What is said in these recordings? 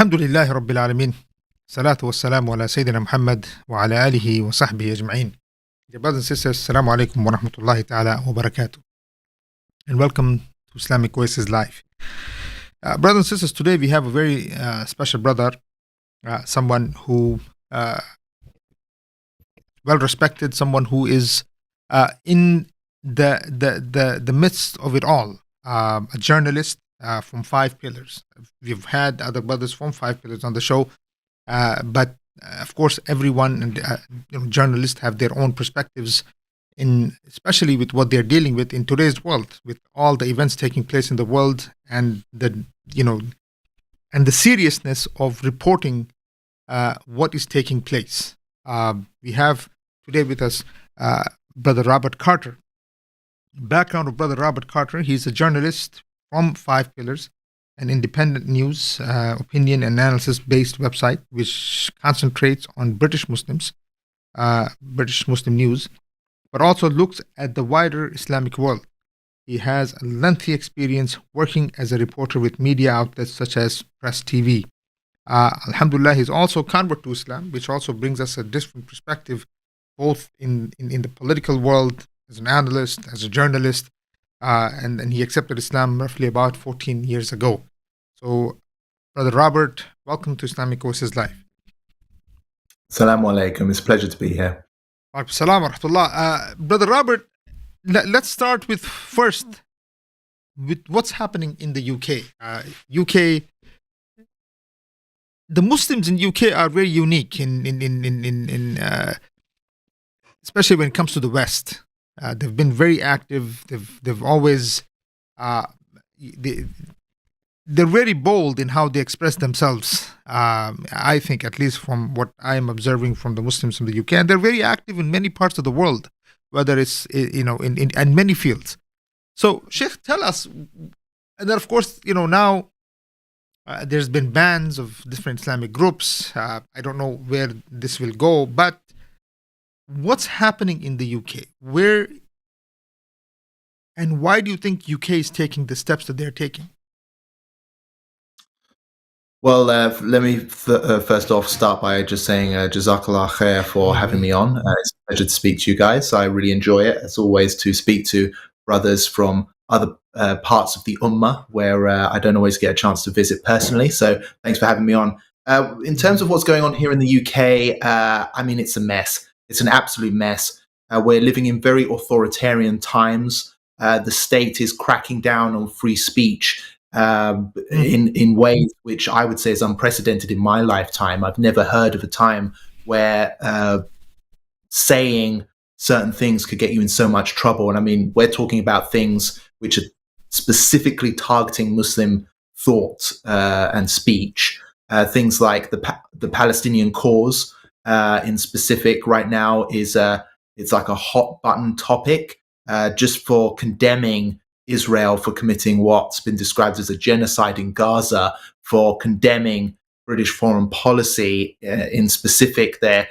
الحمد لله رب العالمين. صلاة والسلام على سيدنا محمد وعلى آله وصحبه أجمعين. Dear brothers and sisters, Assalamu alaikum wa rahmatullahi ta'ala wa barakatuh. And welcome to Islamic Oasis Live. Brothers and sisters, today we have a very special brother, someone who well respected, someone who is in the midst of it all, a journalist from Five Pillars. We've had other brothers from Five Pillars on the show, but of course, everyone and journalists have their own perspectives, especially with what they're dealing with in today's world, with all the events taking place in the world, and the seriousness of reporting what is taking place. We have today with us Brother Robert Carter. Background of Brother Robert Carter: he's a journalist from Five Pillars, an independent news, opinion and analysis-based website which concentrates on British Muslims, British Muslim news, but also looks at the wider Islamic world. He has a lengthy experience working as a reporter with media outlets such as Press TV. Alhamdulillah, he's also a convert to Islam, which also brings us a different perspective, both in the political world, as an analyst, as a journalist, and he accepted Islam roughly about 14 years ago. So, Brother Robert, welcome to Islamic Oasis Live. Assalamu alaikum. It's a pleasure to be here. Assalamu wa rahmatullah. Brother Robert, let's start with what's happening in the UK. The Muslims in UK are very unique especially when it comes to the West. They've been very active. They've always they're very bold in how they express themselves. I think, at least from what I'm observing from the Muslims from the UK, and they're very active in many parts of the world, whether it's in many fields. So, Sheikh, tell us. And then, of course, now there's been bans of different Islamic groups. I don't know where this will go, but what's happening in the UK? Where and why do you think UK is taking the steps that they're taking? Well, let me first off start by just saying Jazakallah khair for having me on. It's a pleasure to speak to you guys. I really enjoy it, as always, to speak to brothers from other parts of the Ummah where I don't always get a chance to visit personally. So thanks for having me on. In terms of what's going on here in the UK, I mean, it's a mess. It's an absolute mess. We're living in very authoritarian times. The state is cracking down on free speech in ways which I would say is unprecedented in my lifetime. I've never heard of a time where saying certain things could get you in so much trouble. And I mean, we're talking about things which are specifically targeting Muslim thought and speech. Things like the Palestinian cause in specific right now is it's like a hot button topic just for condemning Israel for committing what's been described as a genocide in Gaza, for condemning British foreign policy, in specific their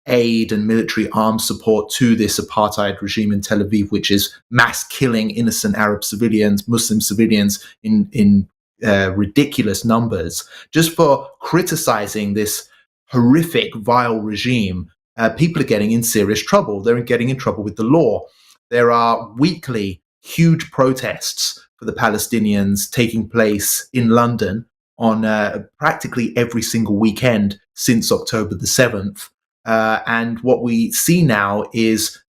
aid and military arms support to this apartheid regime in Tel Aviv, which is mass killing innocent Arab civilians, Muslim civilians in ridiculous numbers. Just for criticizing this horrific, vile regime, people are getting in serious trouble. They're getting in trouble with the law. There are weekly huge protests for the Palestinians taking place in London on practically every single weekend since October the 7th. And what we see now is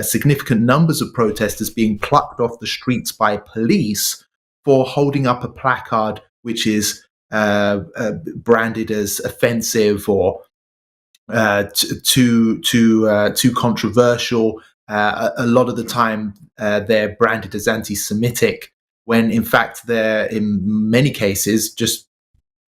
significant numbers of protesters being plucked off the streets by police for holding up a placard which is branded as offensive or too controversial. A lot of the time they're branded as anti-Semitic, when in fact they're in many cases just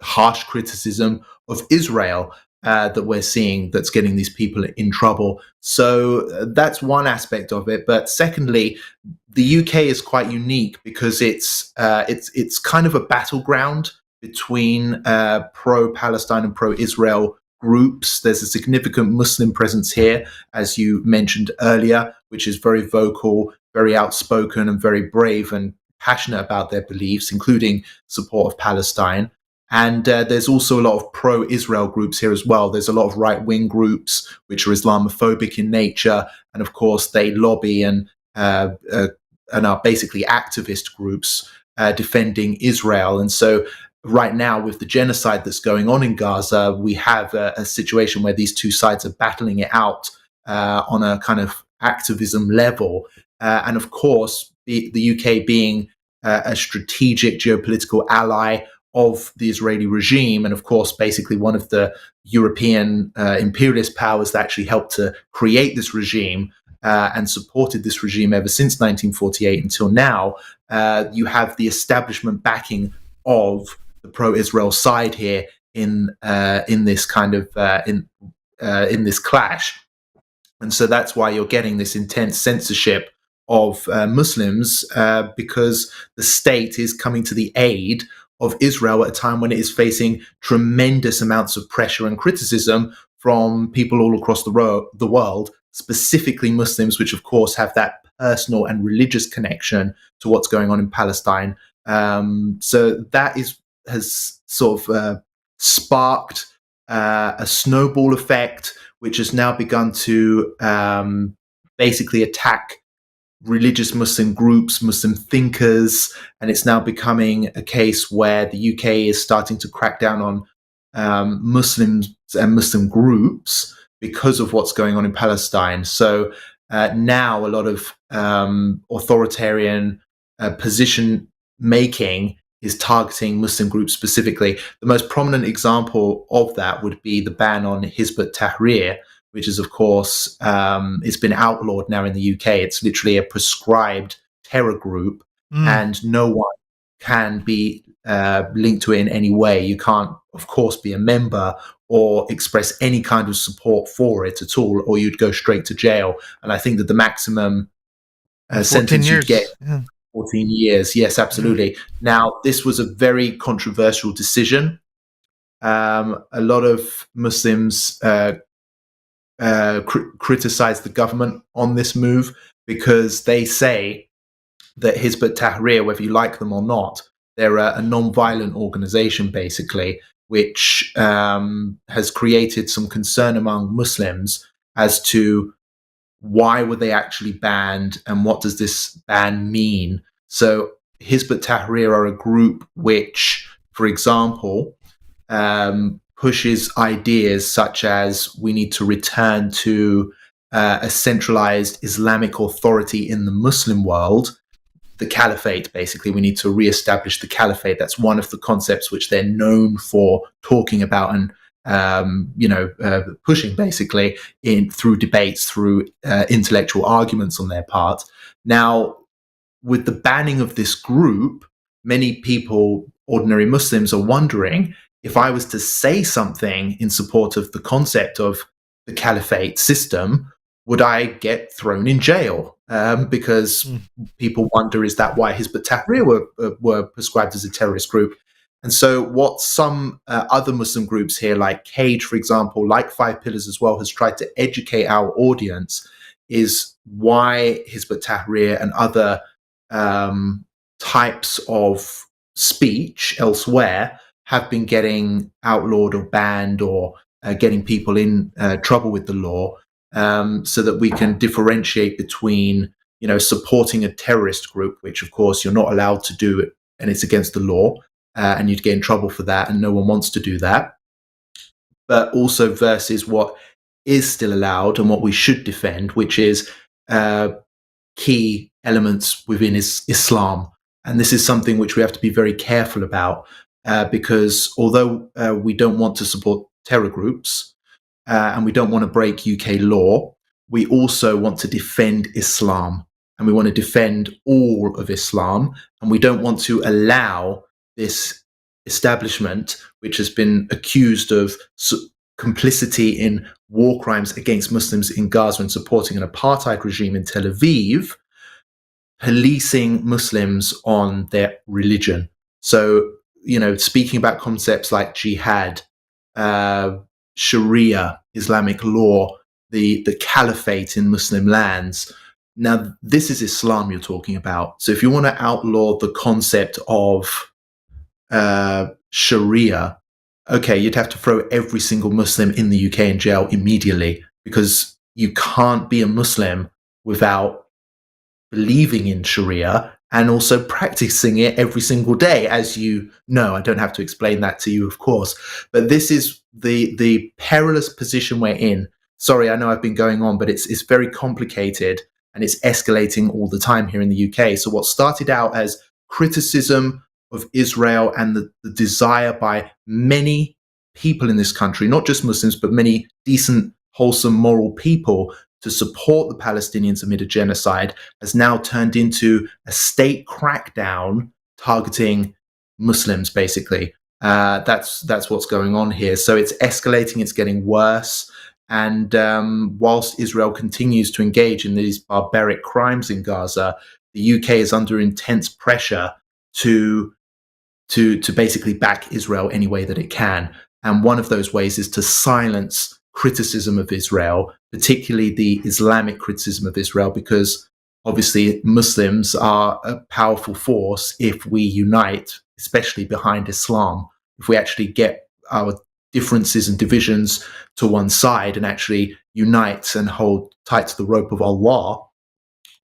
harsh criticism of Israel that we're seeing that's getting these people in trouble. So that's one aspect of it. But secondly, the UK is quite unique because it's kind of a battleground between pro-Palestine and pro-Israel groups. There's a significant Muslim presence here, as you mentioned earlier, which is very vocal, very outspoken and very brave and passionate about their beliefs, including support of Palestine. And there's also a lot of pro-Israel groups here as well. There's a lot of right-wing groups which are Islamophobic in nature, and of course they lobby and are basically activist groups defending Israel. And so right now, with the genocide that's going on in Gaza, we have a situation where these two sides are battling it out on a kind of activism level. And of course, the UK being a strategic geopolitical ally of the Israeli regime, and of course, basically one of the European imperialist powers that actually helped to create this regime and supported this regime ever since 1948 until now, you have the establishment backing of the pro-Israel side here in this kind of in this clash. And so that's why you're getting this intense censorship of Muslims, because the state is coming to the aid of Israel at a time when it is facing tremendous amounts of pressure and criticism from people all across the world, specifically Muslims, which of course have that personal and religious connection to what's going on in Palestine. So that has sort of sparked a snowball effect, which has now begun to basically attack religious Muslim groups, Muslim thinkers, and it's now becoming a case where the UK is starting to crack down on Muslims and Muslim groups because of what's going on in Palestine. So now a lot of authoritarian position making is targeting Muslim groups specifically. The most prominent example of that would be the ban on Hizb ut-Tahrir, which is, of course, it's been outlawed now in the UK. It's literally a prescribed terror group, and no one can be linked to it in any way. You can't, of course, be a member or express any kind of support for it at all, or you'd go straight to jail. And I think that the maximum sentence you'd get, 14 years. Yes, absolutely. Now, this was a very controversial decision. A lot of Muslims criticize the government on this move because they say that Hizb ut-Tahrir, whether you like them or not, they're a non-violent organization, basically, which has created some concern among Muslims as to why were they actually banned and what does this ban mean. So Hizb ut-Tahrir are a group which, for example, pushes ideas such as we need to return to a centralized Islamic authority in the Muslim world, the caliphate. Basically, we need to reestablish the caliphate. That's one of the concepts which they're known for talking about and pushing, basically, through debates, through intellectual arguments on their part. Now, with the banning of this group, many people, ordinary Muslims, are wondering, if I was to say something in support of the concept of the caliphate system, would I get thrown in jail? Because people wonder, is that why Hizb ut-Tahrir were prescribed as a terrorist group? And so what some other Muslim groups here, like Cage, for example, like Five Pillars as well, has tried to educate our audience, is why Hizb ut-Tahrir and other types of speech elsewhere have been getting outlawed or banned or getting people in trouble with the law, so that we can differentiate between, supporting a terrorist group, which of course you're not allowed to do it and it's against the law, and you'd get in trouble for that, and no one wants to do that. But also versus what is still allowed and what we should defend, which is key elements within Islam. And this is something which we have to be very careful about, because although we don't want to support terror groups and we don't want to break UK law, we also want to defend Islam, and we want to defend all of Islam, and we don't want to allow this establishment, which has been accused of complicity in war crimes against Muslims in Gaza and supporting an apartheid regime in Tel Aviv, policing Muslims on their religion. So, speaking about concepts like jihad, Sharia, Islamic law, the caliphate in Muslim lands. Now, this is Islam you're talking about. So if you want to outlaw the concept of Sharia, okay, you'd have to throw every single Muslim in the UK in jail immediately, because you can't be a Muslim without believing in Sharia and also practicing it every single day. As you know, I don't have to explain that to you, of course, but this is the perilous position we're in. Sorry, I know I've been going on, but it's very complicated and it's escalating all the time here in the UK. So what started out as criticism of Israel and the desire by many people in this country, not just Muslims, but many decent, wholesome, moral people, to support the Palestinians amid a genocide, has now turned into a state crackdown targeting Muslims, basically. That's what's going on here. So it's escalating, it's getting worse. And whilst Israel continues to engage in these barbaric crimes in Gaza, the UK is under intense pressure to basically back Israel any way that it can. And one of those ways is to silence criticism of Israel, particularly the Islamic criticism of Israel, because obviously Muslims are a powerful force if we unite, especially behind Islam. If we actually get our differences and divisions to one side and actually unite and hold tight to the rope of Allah,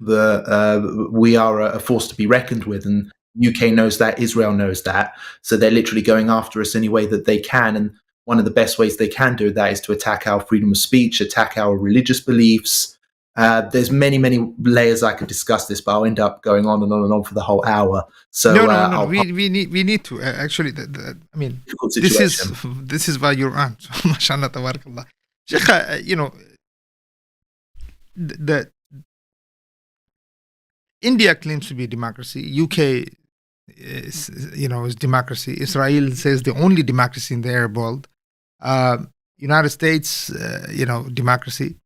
we are a force to be reckoned with. And UK knows that, Israel knows that, so they're literally going after us any way that they can. And one of the best ways they can do that is to attack our freedom of speech, attack our religious beliefs. There's many layers I could discuss this, but I'll end up going on and on and on for the whole hour. So no. We need to actually. I mean, this is why you're on. MashaAllah, tabarakallah. Sheikh, the India claims to be a democracy. UK is democracy. Israel says the only democracy in the Arab world. United States, democracy.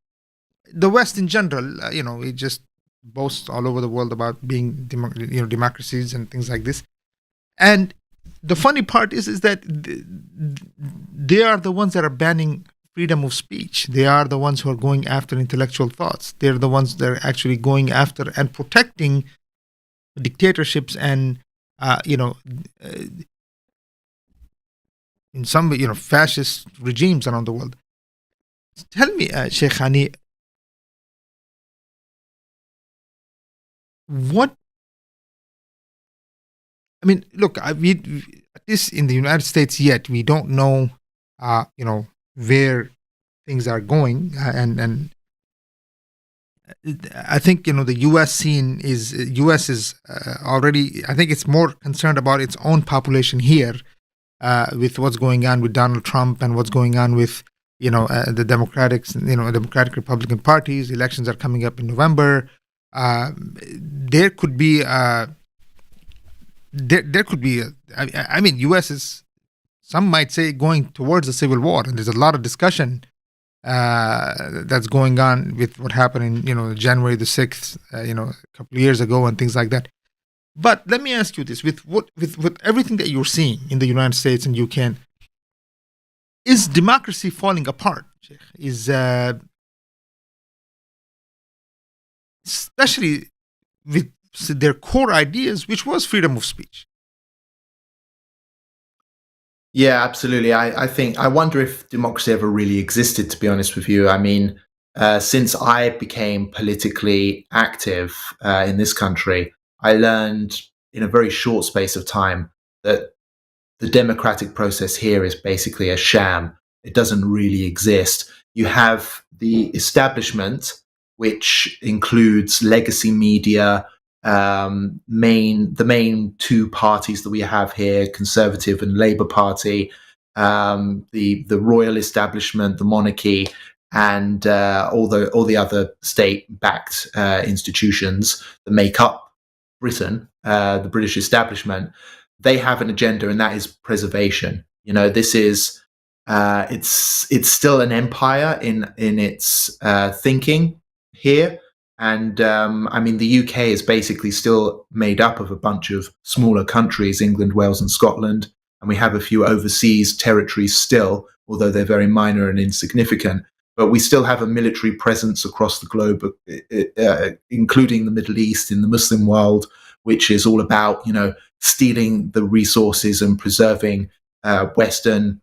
The West in general, it just boasts all over the world about being, democracies and things like this. And the funny part is that they are the ones that are banning freedom of speech. They are the ones who are going after intellectual thoughts. They're the ones that are actually going after and protecting dictatorships and, in some, fascist regimes around the world. Tell me, Sheikh Hani, look, at least in the United States yet, we don't know, where things are going. And I think, the U.S. is already, I think it's more concerned about its own population here, with what's going on with Donald Trump and what's going on with, the Democratic Republican parties. Elections are coming up in November. There could be, U.S. is, some might say, going towards a civil war, and there's a lot of discussion that's going on with what happened in, January the 6th, a couple of years ago and things like that. But let me ask you this: with everything that you're seeing in the United States and UK, is democracy falling apart? Is especially with their core ideas, which was freedom of speech? Yeah, absolutely. I wonder if democracy ever really existed, to be honest with you. I mean, since I became politically active in this country, I learned in a very short space of time that the democratic process here is basically a sham. It doesn't really exist. You have the establishment, which includes legacy media, the main two parties that we have here, Conservative and Labour Party, the royal establishment, the monarchy, and all the other state-backed institutions that make up Britain, the British establishment. They have an agenda, and that is preservation. This is it's still an empire in its thinking here. And the UK is basically still made up of a bunch of smaller countries, England, Wales, and Scotland. And we have a few overseas territories still, although they're very minor and insignificant. But we still have a military presence across the globe, including the Middle East, in the Muslim world, which is all about, stealing the resources and preserving Western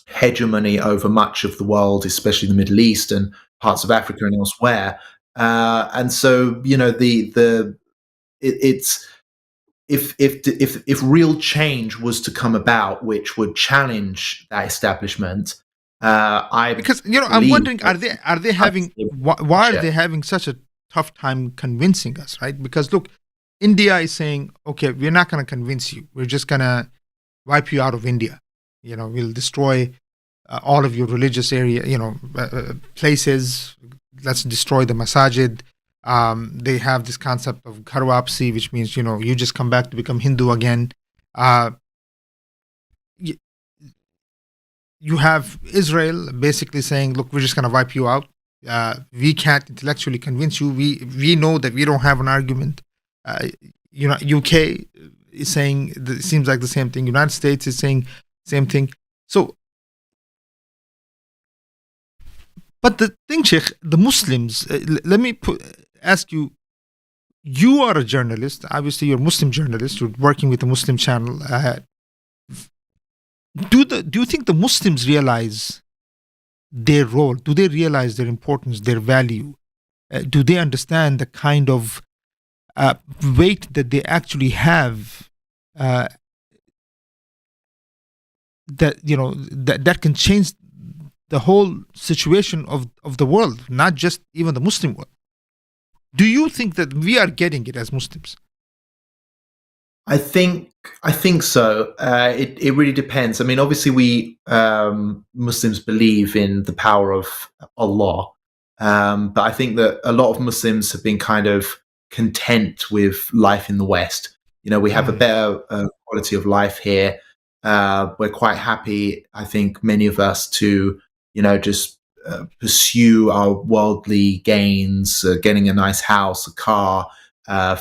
hegemony over much of the world, especially the Middle East and parts of Africa and elsewhere. And so, it's if real change was to come about, which would challenge that establishment, I Because I'm believe wondering, are they that having why are they having such a tough time convincing us, right? Because look, India is saying, okay, we're not going to convince you. We're just going to wipe you out of India. We'll destroy all of your religious area, places. Let's destroy the masajid. They have this concept of ghar wapsi, which means you just come back to become Hindu again. Uh, y- you have Israel basically saying, "Look, we're just going to wipe you out. We can't intellectually convince you. We know that we don't have an argument." UK is saying it seems like the same thing. United States is saying same thing. So, but the thing, Sheikh, the Muslims. Let me ask you. You are a journalist. Obviously, you're a Muslim journalist. You're working with a Muslim channel. Do you think the Muslims realize their role? Do they realize their importance, their value? Do they understand the kind of weight that they actually have? Uh, that can change the whole situation of the world, not just even the Muslim world. Do you think that we are getting it as Muslims? I think so. It really depends. I mean, obviously, we Muslims believe in the power of Allah, but I think that a lot of Muslims have been kind of content with life in the West. We have a better quality of life here. We're quite happy, I think, many of us to just pursue our worldly gains, getting a nice house, a car,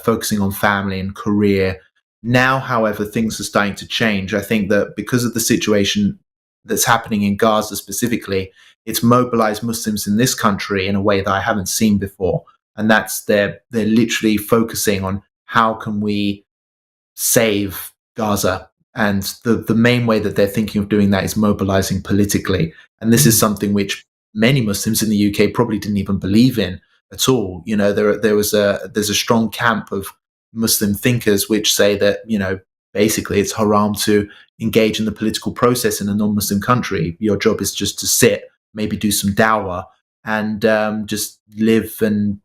focusing on family and career. Now, however, things are starting to change. I think that because of the situation that's happening in Gaza specifically, it's mobilized Muslims in this country in a way that I haven't seen before. And that's they're literally focusing on how can we save Gaza. And the main way that they're thinking of doing that is mobilizing politically. And this is something which many Muslims in the UK probably didn't even believe in at all. There's a strong camp of Muslim thinkers which say that, basically it's haram to engage in the political process in a non-Muslim country. Your job is just to sit, maybe do some dawah, and just live, and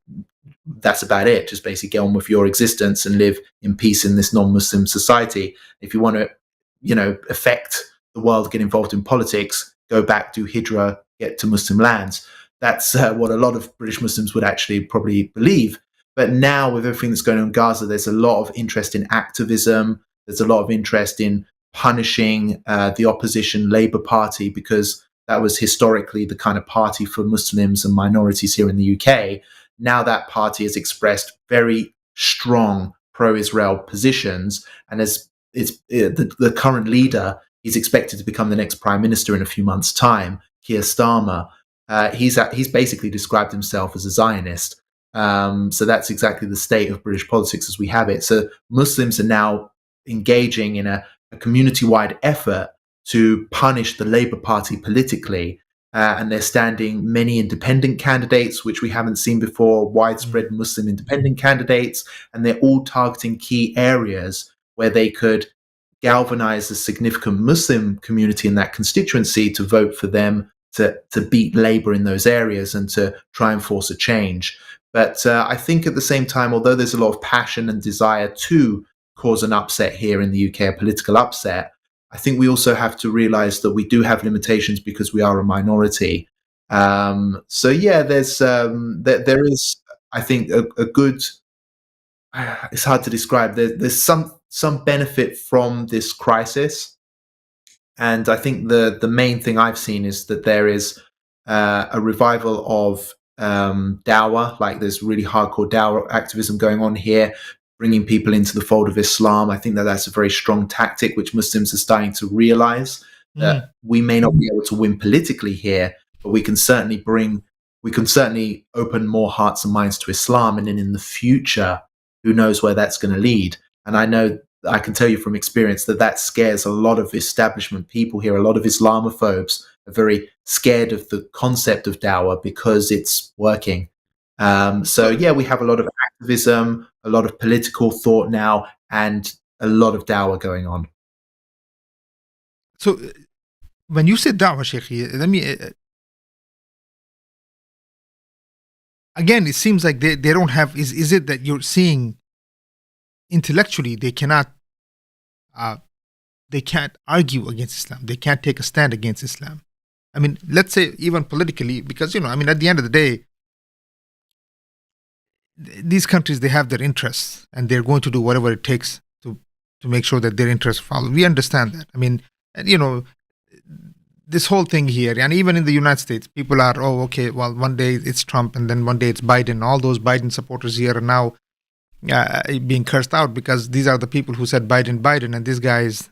that's about it. Just basically get on with your existence and live in peace in this non-Muslim society. If you want to, affect the world, get involved in politics, go back, do hijrah, get to Muslim lands. That's what a lot of British Muslims would actually probably believe. But now, with everything that's going on in Gaza, there's a lot of interest in activism. There's a lot of interest in punishing the opposition Labour Party, because that was historically the kind of party for Muslims and minorities here in the UK. Now that party has expressed very strong pro-Israel positions, and as the current leader is expected to become the next prime minister in a few months' time, Keir Starmer. He's basically described himself as a Zionist. So that's exactly the state of British politics as we have it. So Muslims are now engaging in a community-wide effort to punish the Labour Party politically. And they're standing many independent candidates, which we haven't seen before, widespread Muslim independent candidates, and they're all targeting key areas where they could galvanize a significant Muslim community in that constituency to vote for them, to beat Labour in those areas and to try and force a change. But I think at the same time, although there's a lot of passion and desire to cause an upset here in the UK, a political upset, I think we also have to realize that we do have limitations because we are a minority. So yeah, there is, I think, a good. It's hard to describe. There's some benefit from this crisis, and I think the main thing I've seen is that there is a revival of dawah. Like, there's really hardcore dawah activism going on here, bringing people into the fold of Islam. I think that that's a very strong tactic, which Muslims are starting to realize that we may not be able to win politically here, but we can certainly open more hearts and minds to Islam. And then in the future, who knows where that's going to lead. And I know I can tell you from experience that scares a lot of establishment people here. A lot of Islamophobes are very scared of the concept of dawah because it's working. So yeah, we have a lot of activism, a lot of political thought now, and a lot of dawah going on. So when you say da'wah, Sheikh, let me again. It seems like they don't have. Is it that you're seeing intellectually uh, they can't argue against Islam. They can't take a stand against Islam. I mean, let's say even politically, because I mean, at the end of the day, these countries, they have their interests, and they're going to do whatever it takes to make sure that their interests follow. We understand that. I mean, and, this whole thing here, and even in the United States, people are, oh, okay, well, one day it's Trump, and then one day it's Biden. All those Biden supporters here are now being cursed out because these are the people who said Biden, and this guy is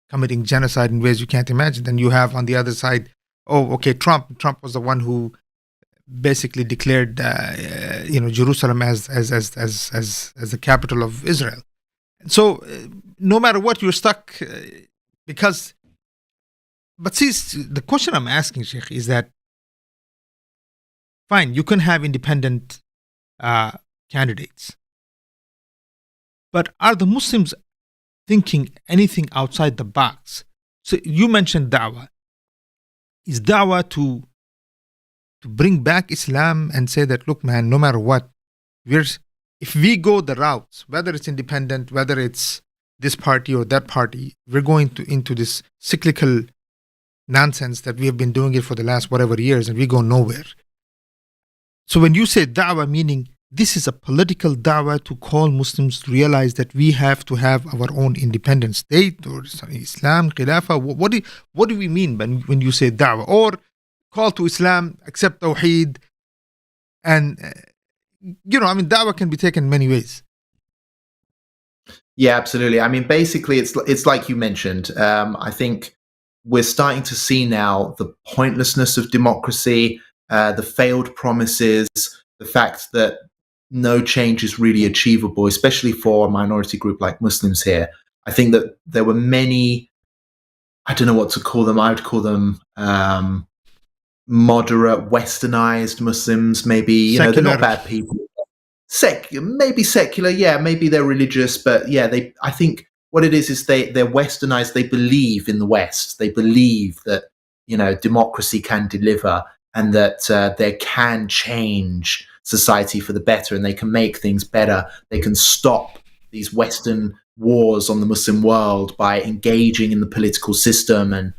committing genocide in ways you can't imagine. Then you have on the other side, oh, okay, Trump was the one who basically declared, Jerusalem as the capital of Israel. So no matter what, you're stuck because. But see, the question I'm asking, Sheikh, is that fine, you can have independent candidates, but are the Muslims thinking anything outside the box? So you mentioned da'wah. Is da'wah to bring back Islam and say that, look, man, no matter what, if we go the routes, whether it's independent, whether it's this party or that party, we're going into this cyclical nonsense that we have been doing it for the last whatever years, and we go nowhere. So when you say da'wah, meaning this is a political da'wah to call Muslims to realize that we have to have our own independent state or Islam, Khilafah. What do we mean when you say da'wah? Or call to Islam, accept Tawheed, and I mean, da'wah can be taken many ways. Yeah, absolutely. I mean, basically, it's like you mentioned. I think we're starting to see now the pointlessness of democracy, the failed promises, the fact that no change is really achievable, especially for a minority group like Muslims here. I think that there were many, I don't know what to call them, I would call them moderate, westernized Muslims, maybe, Secular. They're not bad people. Maybe secular, yeah, maybe they're religious, but yeah, I think what it is they're westernized. They believe in the West. They believe that democracy can deliver, and that there can change society for the better, and they can make things better. They can stop these Western wars on the Muslim world by engaging in the political system and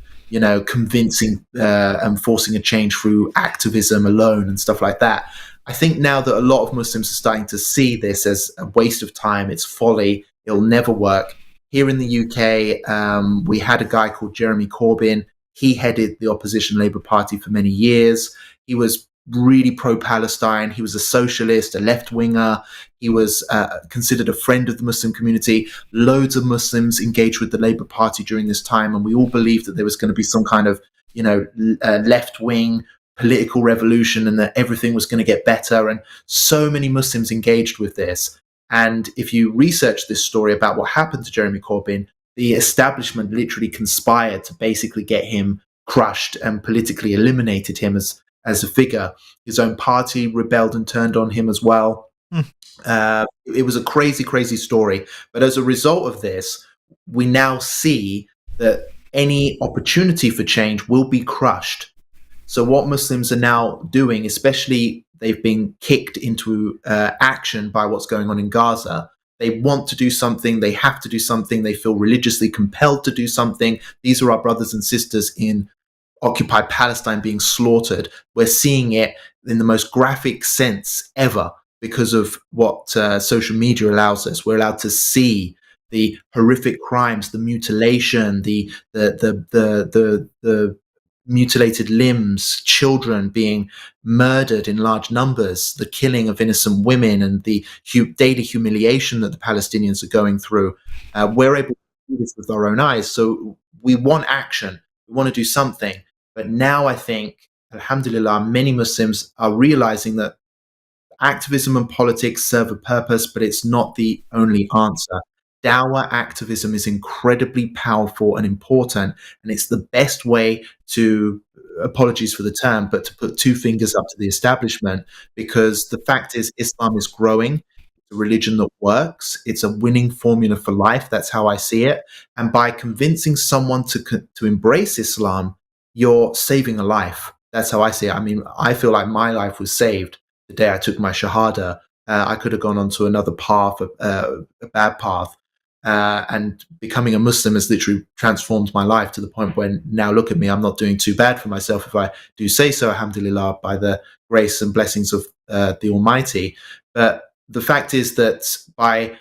convincing and forcing a change through activism alone and stuff like that. I think now that a lot of Muslims are starting to see this as a waste of time, it's folly, it'll never work. Here in the UK, we had a guy called Jeremy Corbyn. He headed the opposition Labour Party for many years. He was really pro-Palestine. He was a socialist, a left-winger. He was considered a friend of the Muslim community. Loads of Muslims engaged with the Labour Party during this time, and we all believed that there was going to be some kind of, left-wing political revolution and that everything was going to get better. And so many Muslims engaged with this. And if you research this story about what happened to Jeremy Corbyn, the establishment literally conspired to basically get him crushed and politically eliminated him as a figure. His own party rebelled and turned on him as well. It was a crazy, crazy story. But as a result of this, we now see that any opportunity for change will be crushed. So what Muslims are now doing, especially they've been kicked into action by what's going on in Gaza. They want to do something. They have to do something. They feel religiously compelled to do something. These are our brothers and sisters in occupied Palestine being slaughtered. We're seeing it in the most graphic sense ever because of what social media allows us. We're allowed to see the horrific crimes, the mutilation, the mutilated limbs, children being murdered in large numbers, the killing of innocent women, and the daily humiliation that the Palestinians are going through. We're able to see this with our own eyes. So we want action. We want to do something. But now I think, alhamdulillah, many Muslims are realizing that activism and politics serve a purpose, but it's not the only answer. Dawah activism is incredibly powerful and important, and it's the best way to, apologies for the term, but to put two fingers up to the establishment, because the fact is Islam is growing. It's a religion that works. It's a winning formula for life. That's how I see it. And by convincing someone to embrace Islam, you're saving a life. That's how I see it. I mean, I feel like my life was saved the day I took my Shahada. I could have gone on to another path, a bad path. And becoming a Muslim has literally transformed my life to the point where now look at me, I'm not doing too bad for myself if I do say so, alhamdulillah, by the grace and blessings of the Almighty. But the fact is that by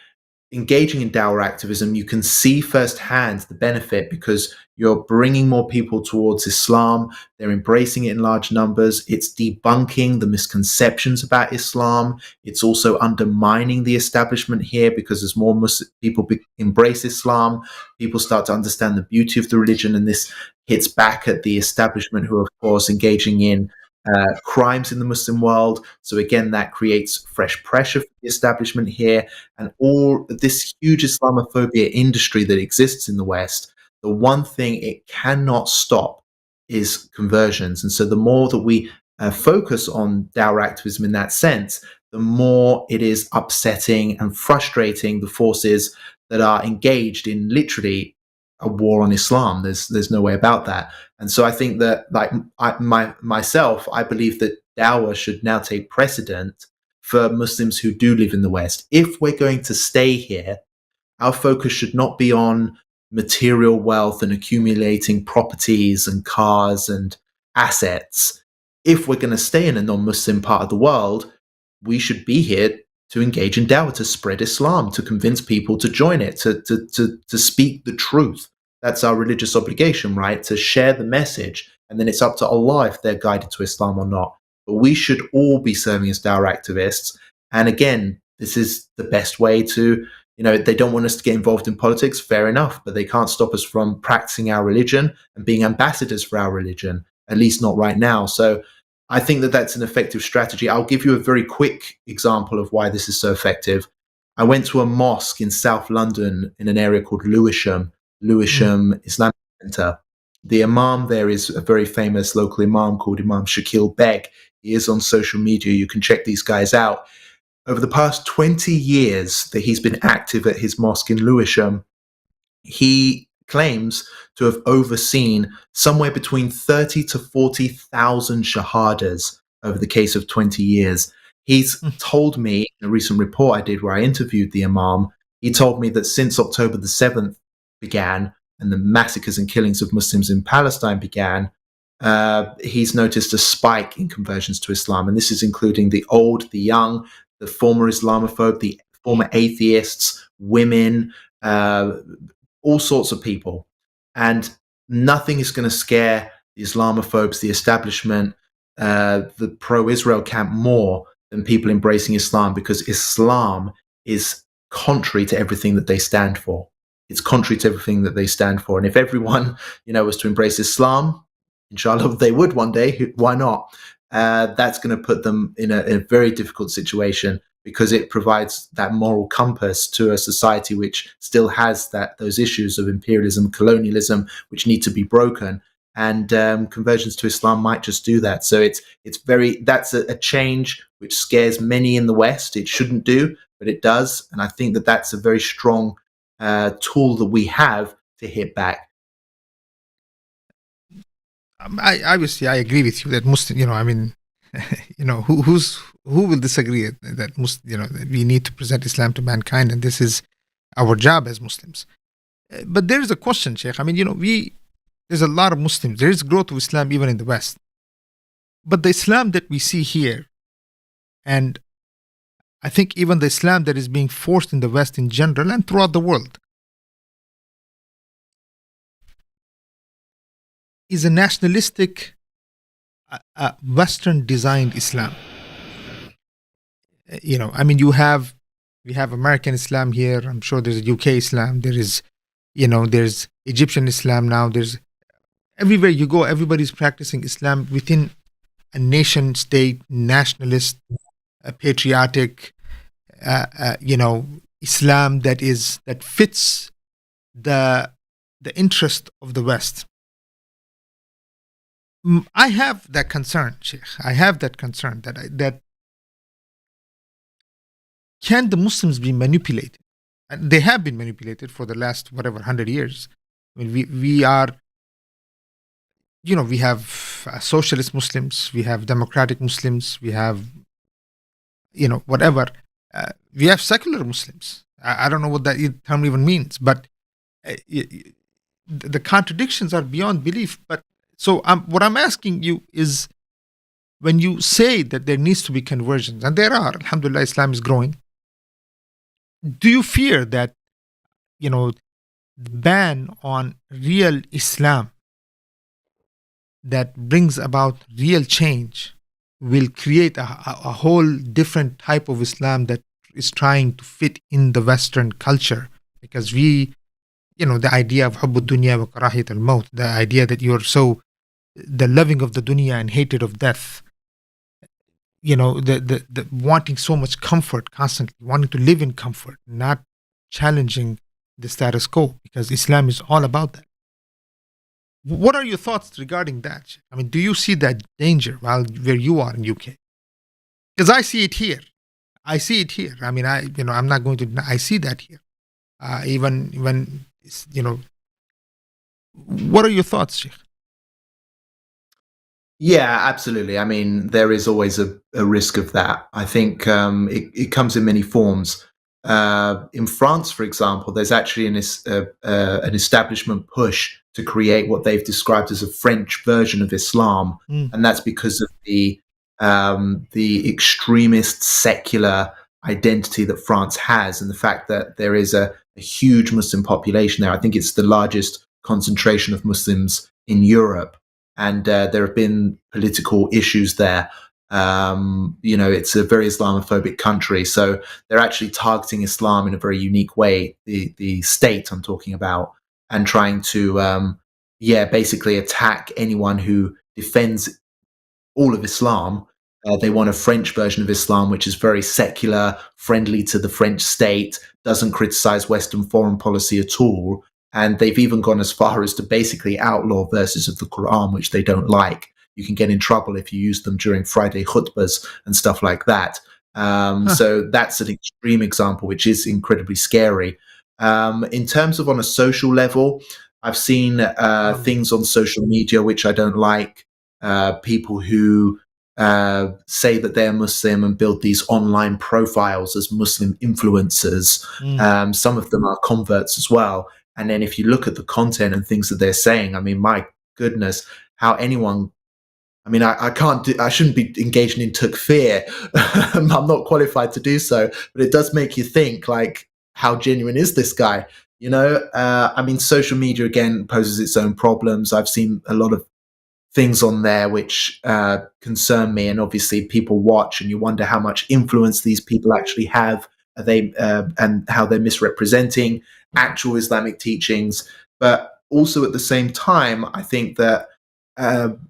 engaging in Dawah activism, you can see firsthand the benefit, because you're bringing more people towards Islam. They're embracing it in large numbers. It's debunking the misconceptions about Islam. It's also undermining the establishment here, because as more Muslim people embrace Islam, people start to understand the beauty of the religion, and this hits back at the establishment, who are, of course, engaging in crimes in the Muslim world. So again, that creates fresh pressure for the establishment here, and all this huge Islamophobia industry that exists in the West. The one thing it cannot stop is conversions. And so the more that we focus on Dawah activism in that sense, the more it is upsetting and frustrating the forces that are engaged in literally a war on Islam. There's no way about that. And so I think that, like myself, I believe that Dawah should now take precedent for Muslims who do live in the West. If we're going to stay here, our focus should not be on material wealth and accumulating properties and cars and assets. If we're going to stay in a non-Muslim part of the world, we should be here to engage in Dawah, to spread Islam, to convince people to join it, to speak the truth. That's our religious obligation, right? To share the message. And then it's up to Allah if they're guided to Islam or not. But we should all be serving as Dawah activists. And again, this is the best way to, they don't want us to get involved in politics, fair enough, but they can't stop us from practicing our religion and being ambassadors for our religion, at least not right now. So I think that that's an effective strategy. I'll give you a very quick example of why this is so effective. I went to a mosque in South London in an area called Lewisham Islamic Center. The imam there is a very famous local imam called Imam Shakil Beg. He is on social media. You can check these guys out. Over the past 20 years that he's been active at his mosque in Lewisham, he claims to have overseen somewhere between 30 to 40,000 shahadas over the case of 20 years. He's told me in a recent report I did where I interviewed the imam, he told me that since October the 7th began and the massacres and killings of Muslims in Palestine began, he's noticed a spike in conversions to Islam. And this is including the old, the young, the former Islamophobe, the former atheists, women, all sorts of people. And nothing is going to scare the Islamophobes, the establishment, the pro-Israel camp more than people embracing Islam, because Islam is contrary to everything that they stand for. It's contrary to everything that they stand for. And if everyone, was to embrace Islam, inshallah, they would one day, why not? That's going to put them in a very difficult situation, because it provides that moral compass to a society which still has those issues of imperialism, colonialism, which need to be broken. And conversions to Islam might just do that. So that's a change which scares many in the West. It shouldn't do, but it does. And I think that that's a very strong tool that we have to hit back. I agree with you that Muslim, who will disagree that that we need to present Islam to mankind, and this is our job as Muslims. But there is a question, Sheikh. I mean, there's a lot of Muslims. There is growth of Islam even in the West, but the Islam that we see here, and I think even the Islam that is being forced in the West in general and throughout the world, is a nationalistic, Western designed Islam. We have American Islam here. I'm sure there's a UK Islam. There is, there's Egyptian Islam now. There's everywhere you go, everybody's practicing Islam within a nation state, nationalist, patriotic, Islam that fits the interest of the West. I have that concern, Sheikh. I have that concern that can the Muslims be manipulated? And they have been manipulated for the last whatever 100 years. I mean, we are, we have socialist Muslims, we have democratic Muslims, we have, whatever. We have secular Muslims. I don't know what that term even means, but the contradictions are beyond belief. But so what I'm asking you is, when you say that there needs to be conversions, and there are, alhamdulillah, Islam is growing, do you fear that, the ban on real Islam that brings about real change will create a whole different type of Islam that is trying to fit in the Western culture? Because the idea of hubb dunya wa karahiyat al-maut, the idea that you're the loving of the dunya and hatred of death, the wanting so much comfort constantly, wanting to live in comfort, not challenging the status quo, because Islam is all about that. What are your thoughts regarding that? I mean, do you see that danger where you are in UK? Because I see it here. I mean, I'm not going to. I see that here. Even when what are your thoughts, Sheikh? Yeah, absolutely. I mean, there is always a risk of that. I think it comes in many forms. In France, for example, there's actually an establishment push to create what they've described as a French version of Islam, and that's because of the extremist secular identity that France has, and the fact that there is a huge Muslim population there. I think it's the largest concentration of Muslims in Europe, and there have been political issues there. It's a very Islamophobic country, so they're actually targeting Islam in a very unique way, the state I'm talking about, and trying to, basically attack anyone who defends all of Islam. They want a French version of Islam, which is very secular, friendly to the French state, doesn't criticize Western foreign policy at all. And they've even gone as far as to basically outlaw verses of the Quran, which they don't like. You can get in trouble if you use them during Friday khutbahs and stuff like that. So that's an extreme example, which is incredibly scary. In terms of on a social level, I've seen things on social media which I don't like. People who say that they're Muslim and build these online profiles as Muslim influencers. Some of them are converts as well. And then if you look at the content and things that they're saying, I mean, my goodness, how anyone... I mean, I shouldn't be engaging in takfir. I'm not qualified to do so, but it does make you think, like, how genuine is this guy? I mean, social media, again, poses its own problems. I've seen a lot of things on there which concern me, and obviously people watch and you wonder how much influence these people actually have. Are they and how they're misrepresenting actual Islamic teachings. But also at the same time, I think that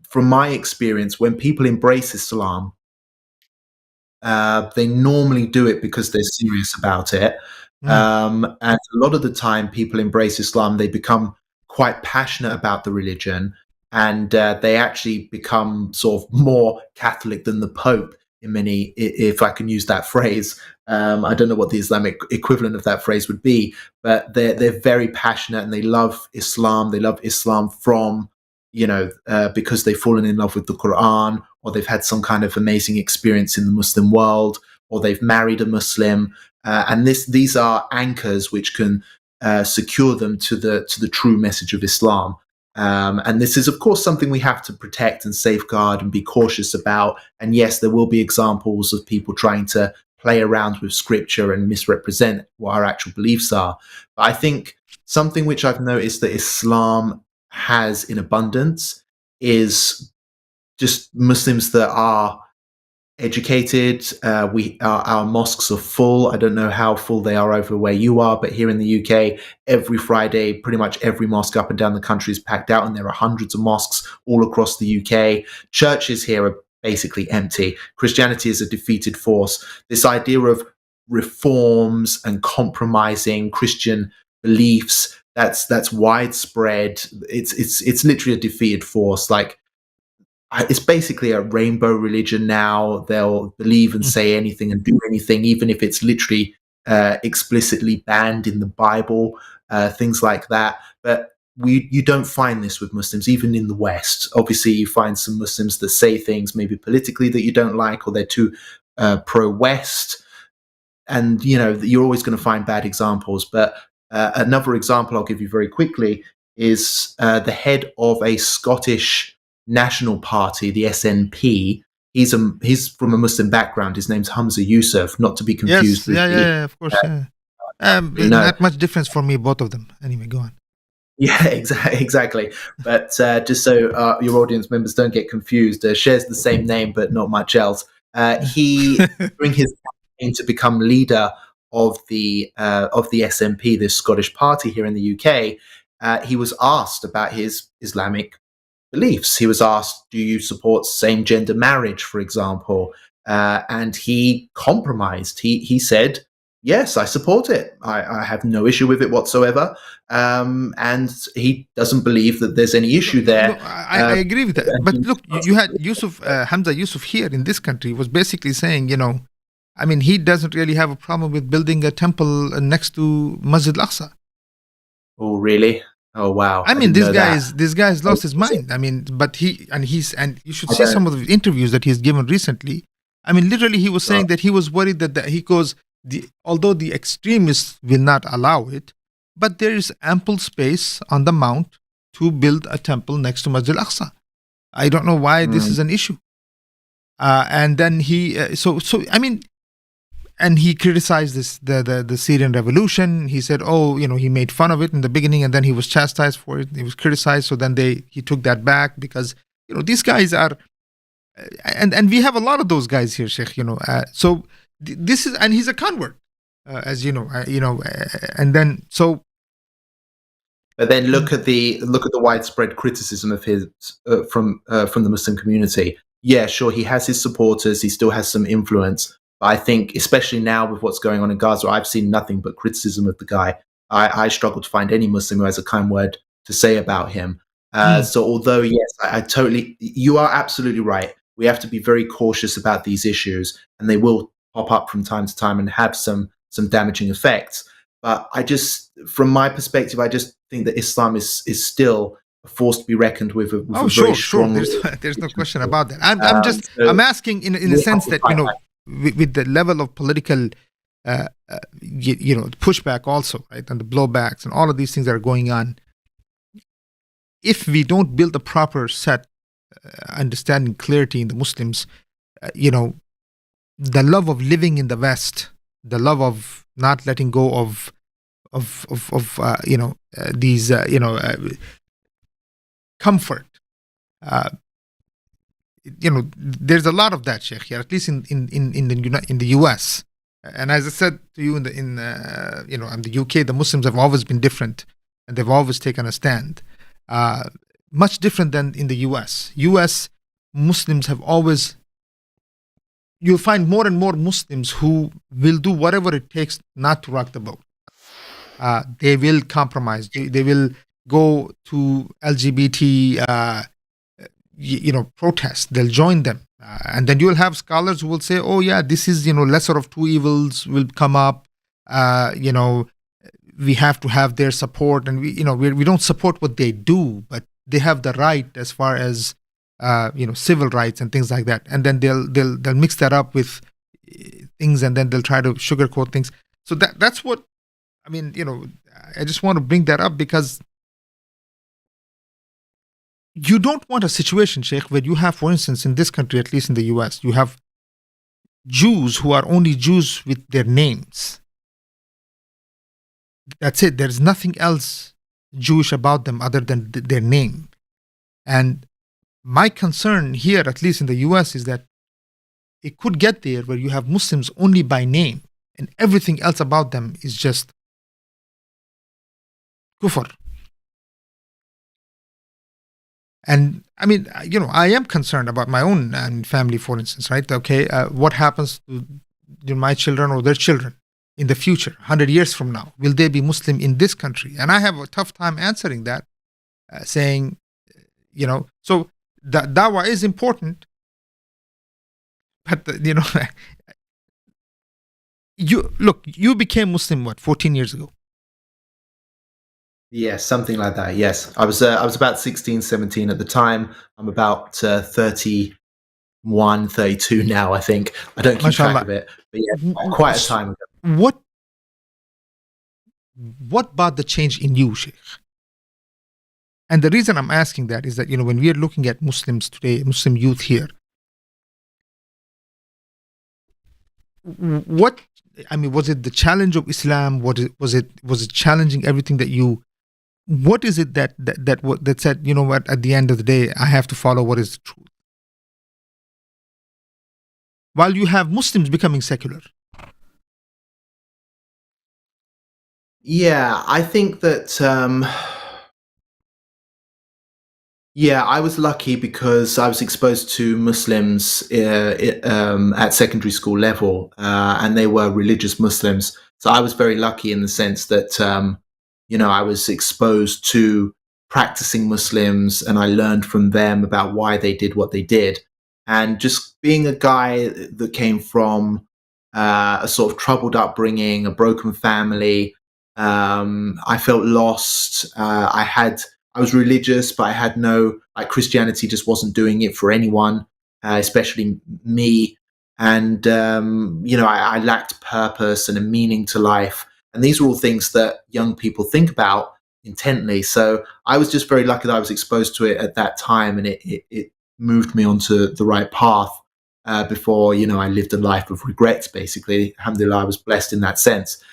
from my experience, when people embrace Islam, they normally do it because they're serious about it. And a lot of the time people embrace Islam, they become quite passionate about the religion, and they actually become sort of more Catholic than the Pope in many, if I can use that phrase. I don't know what the Islamic equivalent of that phrase would be, but they're very passionate and they love Islam. They love Islam from, because they've fallen in love with the Quran, or they've had some kind of amazing experience in the Muslim world, or they've married a Muslim. And these are anchors which can secure them to the true message of Islam. And this is, of course, something we have to protect and safeguard and be cautious about. And yes, there will be examples of people trying to play around with scripture and misrepresent what our actual beliefs are. But I think something which I've noticed that Islam has in abundance is just Muslims that are educated. Our mosques are full. I don't know how full they are over where you are, but here in the UK, every Friday, pretty much every mosque up and down the country is packed out, and there are hundreds of mosques all across the UK. Churches here are basically empty. Christianity is a defeated force. This idea of reforms and compromising Christian beliefs. That's widespread. It's literally a defeated force. Like, it's basically a rainbow religion now. They'll believe and say anything and do anything, even if it's literally explicitly banned in the Bible, things like that. But you don't find this with Muslims, even in the West. Obviously, you find some Muslims that say things maybe politically that you don't like, or they're too pro-West. And, you're always going to find bad examples. But another example I'll give you very quickly is the head of a Scottish National Party, the SNP. He's from a Muslim background. His name's Hamza Yusuf, not to be confused with of course. Not much difference for me, both of them. Anyway, go on. Yeah, exactly. But just so your audience members don't get confused, shares the same name but not much else. He, during his campaign to become leader of the SNP, this Scottish party here in the UK, he was asked about his Islamic beliefs. He was asked, do you support same-gender marriage, for example? And he compromised. He said, yes, I support it. I have no issue with it whatsoever. And he doesn't believe that there's any issue there. No, I agree with that. But look, you had Hamza Yusuf here in this country was basically saying, he doesn't really have a problem with building a temple next to Masjid Al-Aqsa. Oh, really? Oh, wow. This guy's lost his mind. But you should see some of the interviews that he's given recently. Literally he was saying that he was worried that he goes, although the extremists will not allow it, but there is ample space on the mount to build a temple next to Masjid Al-Aqsa. I don't know why this is an issue. And then he, and he criticized the Syrian revolution. He said, he made fun of it in the beginning, and then he was chastised for it. He was criticized, so then he took that back because these guys are, and we have a lot of those guys here, Sheikh. So this is, and he's a convert, as you know, and then so. But then look at the widespread criticism of his from the Muslim community. Yeah, sure, he has his supporters. He still has some influence. But I think, especially now with what's going on in Gaza, I've seen nothing but criticism of the guy. I struggle to find any Muslim who has a kind word to say about him. So although, yes, you are absolutely right. We have to be very cautious about these issues, and they will pop up from time to time and have some damaging effects. But from my perspective, I just think that Islam is still a force to be reckoned with. Very strong. There's no question about that. I'm asking in a sense that with the level of political, pushback also, right, and the blowbacks and all of these things that are going on. If we don't build a proper set, understanding, clarity in the Muslims, the love of living in the West, the love of not letting go of these comfort. There's a lot of that, Sheikh, here, at least in the US. And as I said to you, in the UK, the Muslims have always been different, and they've always taken a stand. Much different than in the US. US Muslims have always. You'll find more and more Muslims who will do whatever it takes not to rock the boat. They will compromise. They will go to LGBT. Protests, they'll join them. And then you'll have scholars who will say, oh yeah, this is, lesser of two evils will come up. We have to have their support, and we don't support what they do, but they have the right as far as, civil rights and things like that. And then they'll mix that up with things, and then they'll try to sugarcoat things. So that's what, I just want to bring that up because you don't want a situation, Sheikh, where you have, for instance, in this country, at least in the US, you have Jews who are only Jews with their names. That's it. There's nothing else Jewish about them other than their name. And my concern here, at least in the US, is that it could get there where you have Muslims only by name and everything else about them is just kufr. And I am concerned about my own family, for instance, right? Okay, what happens to my children or their children? in the future, 100 years from now? Will they be Muslim in this country? And I have a tough time answering that, saying, so that dawah is important, but, you became Muslim, what, 14 years ago? Yes, something like that. Yes, I was about 16, 17 at the time. I'm about 31, 32 now, I think. I don't keep track MashaAllah. of it, but yeah, quite a time ago. What brought the change in you, Sheikh? And the reason I'm asking that is that, when we are looking at Muslims today, Muslim youth here, was it the challenge of Islam? Was it challenging everything that you? What is it that said, what, at the end of the day, I have to follow what is the truth? While you have Muslims becoming secular. Yeah, I think that. I was lucky because I was exposed to Muslims at secondary school level, and they were religious Muslims. So I was very lucky in the sense that, I was exposed to practicing Muslims, and I learned from them about why they did what they did. And just being a guy that came from a sort of troubled upbringing, a broken family, I felt lost. I was religious, but I had Christianity just wasn't doing it for anyone, especially me. And, I lacked purpose and a meaning to life. And these are all things that young people think about intently. So I was just very lucky that I was exposed to it at that time, and it moved me onto the right path before, I lived a life of regrets, basically. Alhamdulillah, I was blessed in that sense.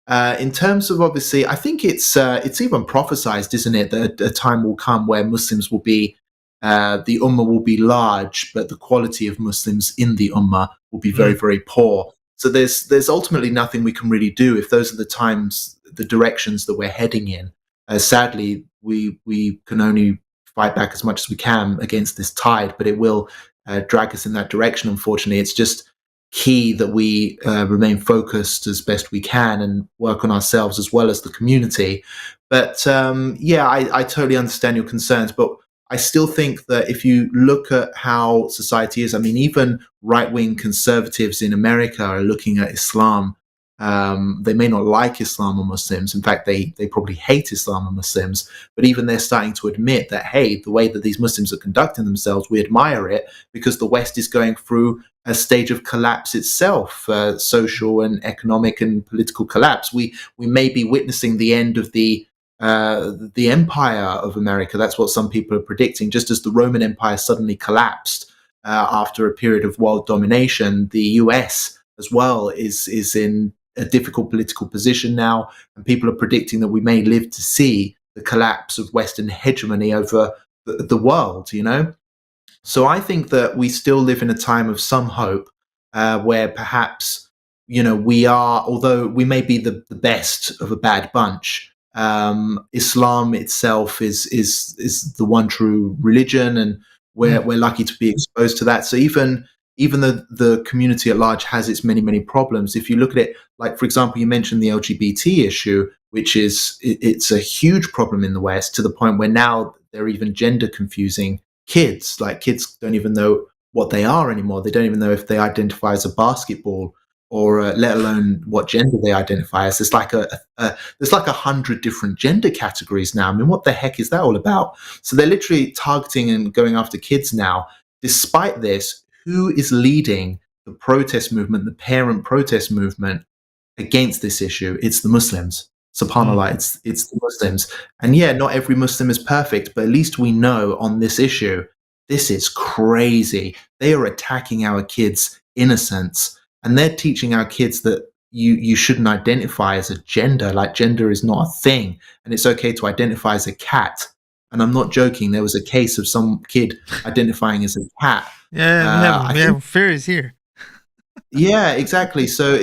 In terms of, obviously, I think it's even prophesized, isn't it, that a time will come where Muslims will be, the ummah will be large, but the quality of Muslims in the ummah will be very, very poor. So there's ultimately nothing we can really do if those are the directions that we're heading in. Sadly, we can only fight back as much as we can against this tide, but it will drag us in that direction. Unfortunately, it's just key that we remain focused as best we can and work on ourselves as well as the community. But I totally understand your concerns, but I still think that if you look at how society is, even right-wing conservatives in America are looking at Islam. They may not like Islam or Muslims. In fact, they probably hate Islam and Muslims. But even they're starting to admit that, hey, the way that these Muslims are conducting themselves, we admire it because the West is going through a stage of collapse itself, social and economic and political collapse. We may be witnessing the end of the empire of America. That's what some people are predicting. Just as the Roman Empire suddenly collapsed after a period of world domination, the US as well is in a difficult political position now, and people are predicting that we may live to see the collapse of Western hegemony over the world. So I think that we still live in a time of some hope, where perhaps we are, although we may be the best of a bad bunch. Islam itself is the one true religion, and we're lucky to be exposed to that. So even though the community at large has its many problems, if you look at it, like, for example, you mentioned the LGBT issue, which it's a huge problem in the West, to the point where now they're even gender confusing kids. Like, kids don't even know what they are anymore. They don't even know if they identify as a basketball or let alone what gender they identify as. There's like 100 different gender categories now. What the heck is that all about? So they're literally targeting and going after kids now. Despite this, who is leading the protest movement, the parent protest movement against this issue? It's the Muslims. SubhanAllah, it's the Muslims. And yeah, not every Muslim is perfect, but at least we know on this issue, this is crazy. They are attacking our kids' innocence, and they're teaching our kids that you shouldn't identify as a gender. Like, gender is not a thing, and it's okay to identify as a cat. And I'm not joking. There was a case of some kid identifying as a cat. Yeah, we have fairies here. Yeah, exactly. So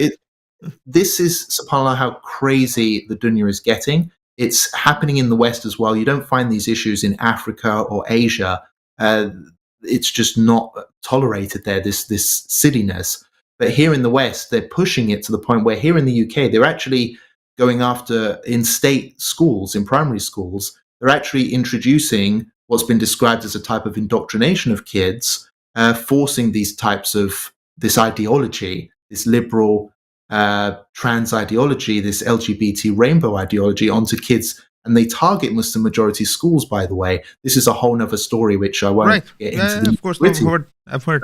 this is, subhanAllah, how crazy the dunya is getting. It's happening in the West as well. You don't find these issues in Africa or Asia. It's just not tolerated there, this silliness. But here in the West, they're pushing it to the point where here in the UK, they're actually going after, in state schools, in primary schools, they're actually introducing what's been described as a type of indoctrination of kids, forcing these types of this ideology, this liberal trans ideology, this LGBT rainbow ideology onto kids. And they target Muslim majority schools, by the way. This is a whole nother story, which I won't get into. Of course, no, I've heard.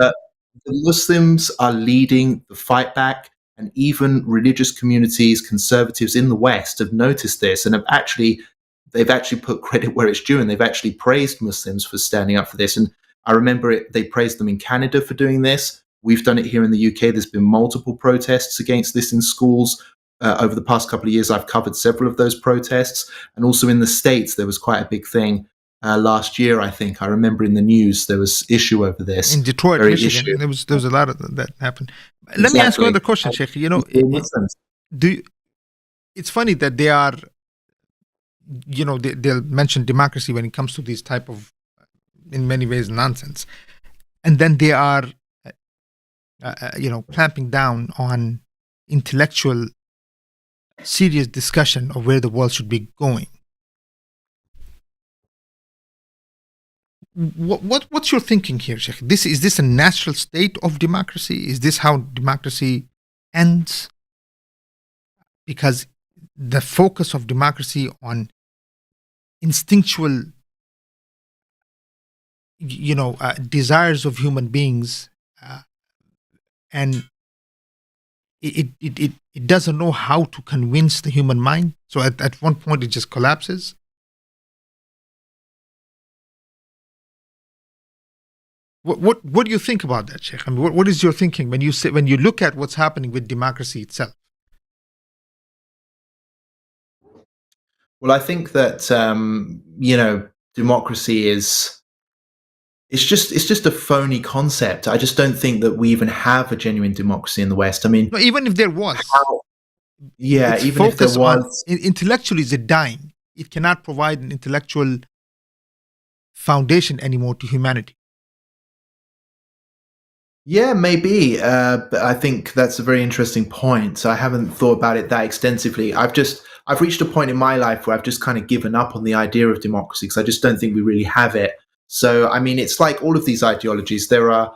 The Muslims are leading the fight back, and even religious communities, conservatives in the West have noticed this and they've actually put credit where it's due, and they've actually praised Muslims for standing up for this. And I remember they praised them in Canada for doing this. We've done it here in the UK. There's been multiple protests against this in schools. Over the past couple of years, I've covered several of those protests. And also in the States, there was quite a big thing last year, I think. I remember in the news, there was issue over this. In Detroit, Michigan, there was a lot of that happened. Exactly. Let me ask you another question, Sheikh. It's funny that they are, they'll mention democracy when it comes to these type of, in many ways, nonsense. And then they are, clamping down on intellectual, serious discussion of where the world should be going. What's your thinking here, Sheikh? Is this a natural state of democracy? Is this how democracy ends? Because the focus of democracy on instinctual, desires of human beings, and it doesn't know how to convince the human mind. So at one point it just collapses. What do you think about that, Sheikh? I mean, what is your thinking when you look at what's happening with democracy itself? Well, I think that democracy is it's just a phony concept. I just don't think that we even have a genuine democracy in the West. I mean, no, even if there was, even if there was, intellectually is dying. It cannot provide an intellectual foundation anymore to humanity. Yeah, maybe. But I think that's a very interesting point. I haven't thought about it that extensively. I've reached a point in my life where I've just kind of given up on the idea of democracy because I just don't think we really have it. So, I mean, it's like all of these ideologies. There are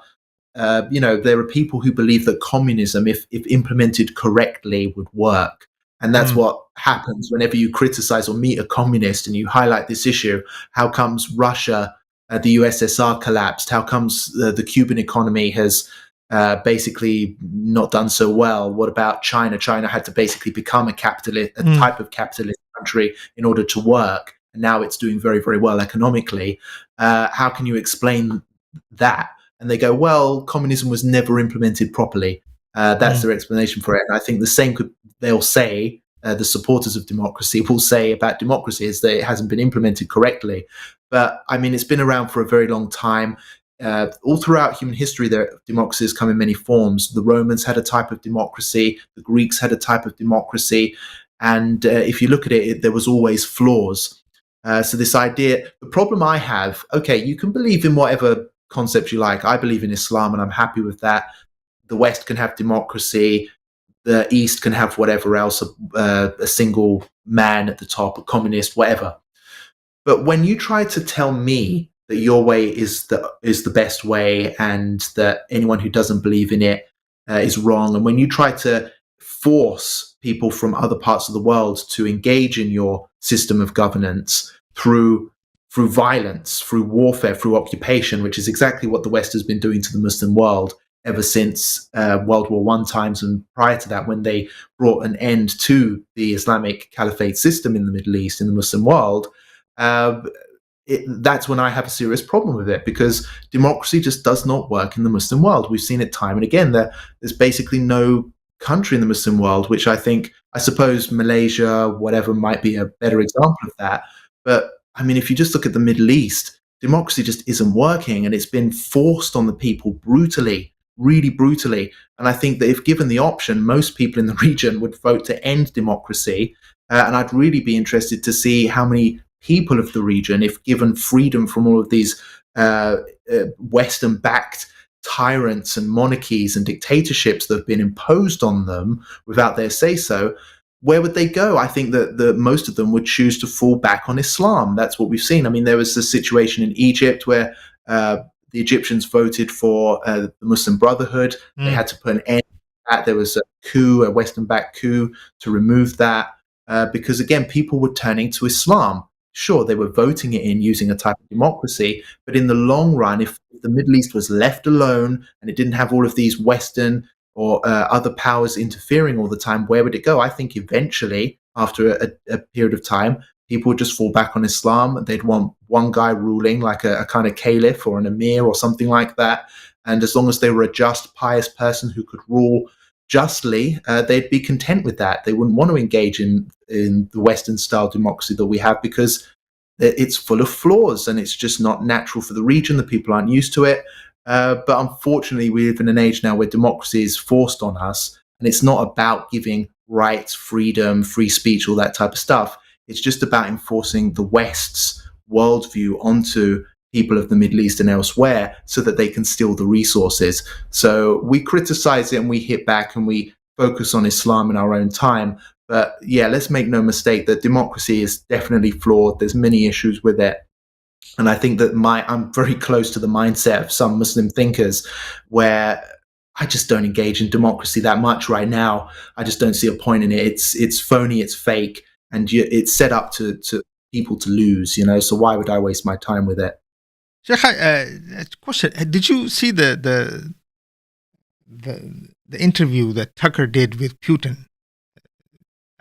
people who believe that communism, if implemented correctly, would work. And that's what happens whenever you criticize or meet a communist and you highlight this issue. How comes Russia, the USSR collapsed? How comes the Cuban economy has basically not done so well? What about China? China had to basically become a type of capitalist country in order to work. And now it's doing very, very well economically. How can you explain that? And they go, well, communism was never implemented properly. That's their explanation for it. And I think the same they'll say, the supporters of democracy will say about democracy is that it hasn't been implemented correctly. But I mean, it's been around for a very long time. All throughout human history, democracies come in many forms. The Romans had a type of democracy. The Greeks had a type of democracy. And if you look at it, there was always flaws. So this idea, the problem I have, okay, you can believe in whatever concept you like. I believe in Islam and I'm happy with that. The West can have democracy. The East can have whatever else, a single man at the top, a communist, whatever. But when you try to tell me that your way is the best way and that anyone who doesn't believe in it is wrong, and when you try to force people from other parts of the world to engage in your system of governance through violence, through warfare, through occupation, which is exactly what the West has been doing to the Muslim world ever since World War I times and prior to that, when they brought an end to the Islamic Caliphate system in the Middle East, in the Muslim world, that's when I have a serious problem with it, because democracy just does not work in the Muslim world. We've seen it time and again. There's basically no country in the Muslim world, which I suppose Malaysia, whatever, might be a better example of that. But I mean, if you just look at the Middle East, democracy just isn't working, and it's been forced on the people brutally, really brutally. And I think that if given the option, most people in the region would vote to end democracy. And I'd really be interested to see how many people of the region, if given freedom from all of these Western-backed tyrants and monarchies and dictatorships that have been imposed on them without their say-so, where would they go? I think that most of them would choose to fall back on Islam. That's what we've seen. I mean, there was a situation in Egypt where the Egyptians voted for the Muslim Brotherhood. They had to put an end to that. There was a coup, a Western-backed coup, to remove that because, again, people were turning to Islam. Sure, they were voting it in using a type of democracy, but in the long run, if the Middle East was left alone and it didn't have all of these Western or other powers interfering all the time, where would it go? I think eventually, after a period of time, people would just fall back on Islam. They'd want one guy ruling, like a kind of caliph or an emir or something like that. And as long as they were a just, pious person who could rule justly, they'd be content with that. They wouldn't want to engage in the Western-style democracy that we have because it's full of flaws and it's just not natural for the region. The people aren't used to it. But unfortunately, we live in an age now where democracy is forced on us, and it's not about giving rights, freedom, free speech, all that type of stuff. It's just about enforcing the West's worldview onto people of the Middle East and elsewhere so that they can steal the resources. So we criticize it and we hit back and we focus on Islam in our own time. But yeah, let's make no mistake that democracy is definitely flawed. There's many issues with it. And I think that I'm very close to the mindset of some Muslim thinkers where I just don't engage in democracy that much right now. I just don't see a point in it. It's phony, it's fake, and it's set up to people to lose, so why would I waste my time with it? Sheikh, question: did you see the interview that Tucker did with Putin?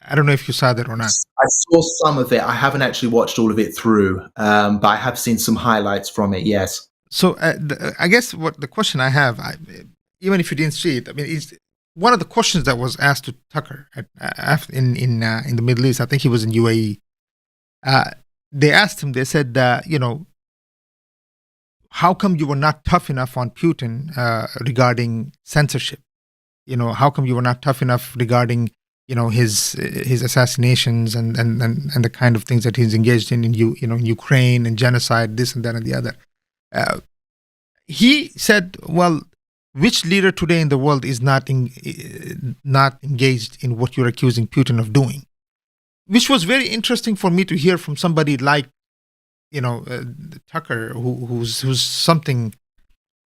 I don't know if you saw that or not. I saw some of it. I haven't actually watched all of it through, but I have seen some highlights from it. Yes. So I guess what the question I have, even if you didn't see it, I mean, is one of the questions that was asked to Tucker in the Middle East. I think he was in UAE. They asked him. They said, how come you were not tough enough on Putin regarding censorship? How come you were not tough enough regarding his assassinations and the kind of things that he's engaged in Ukraine and genocide, this and that and the other. He said, well, which leader today in the world is not engaged in what you're accusing Putin of doing? Which was very interesting for me to hear from somebody like, Tucker, who's something.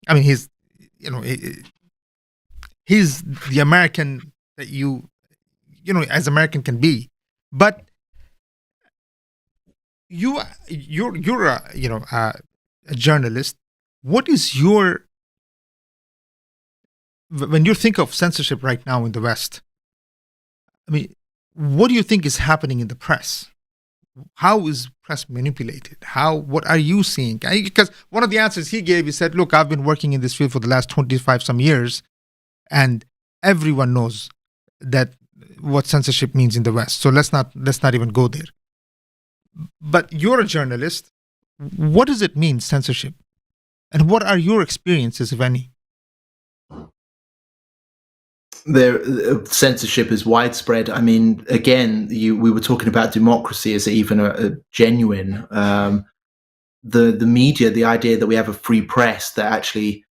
I mean, he's the American that as American can be, but you're a journalist. What is when you think of censorship right now in the West? I mean, what do you think is happening in the press? How is press manipulated? What are you seeing? Because one of the answers he gave, he said, "Look, I've been working in this field for the last 25 some years, and everyone knows that what censorship means in the West. So let's not even go there." But you're a journalist. What does it mean, censorship? And what are your experiences, if any? Censorship is widespread. I mean, again, we were talking about democracy as even a genuine. The media, the idea that we have a free press that actually,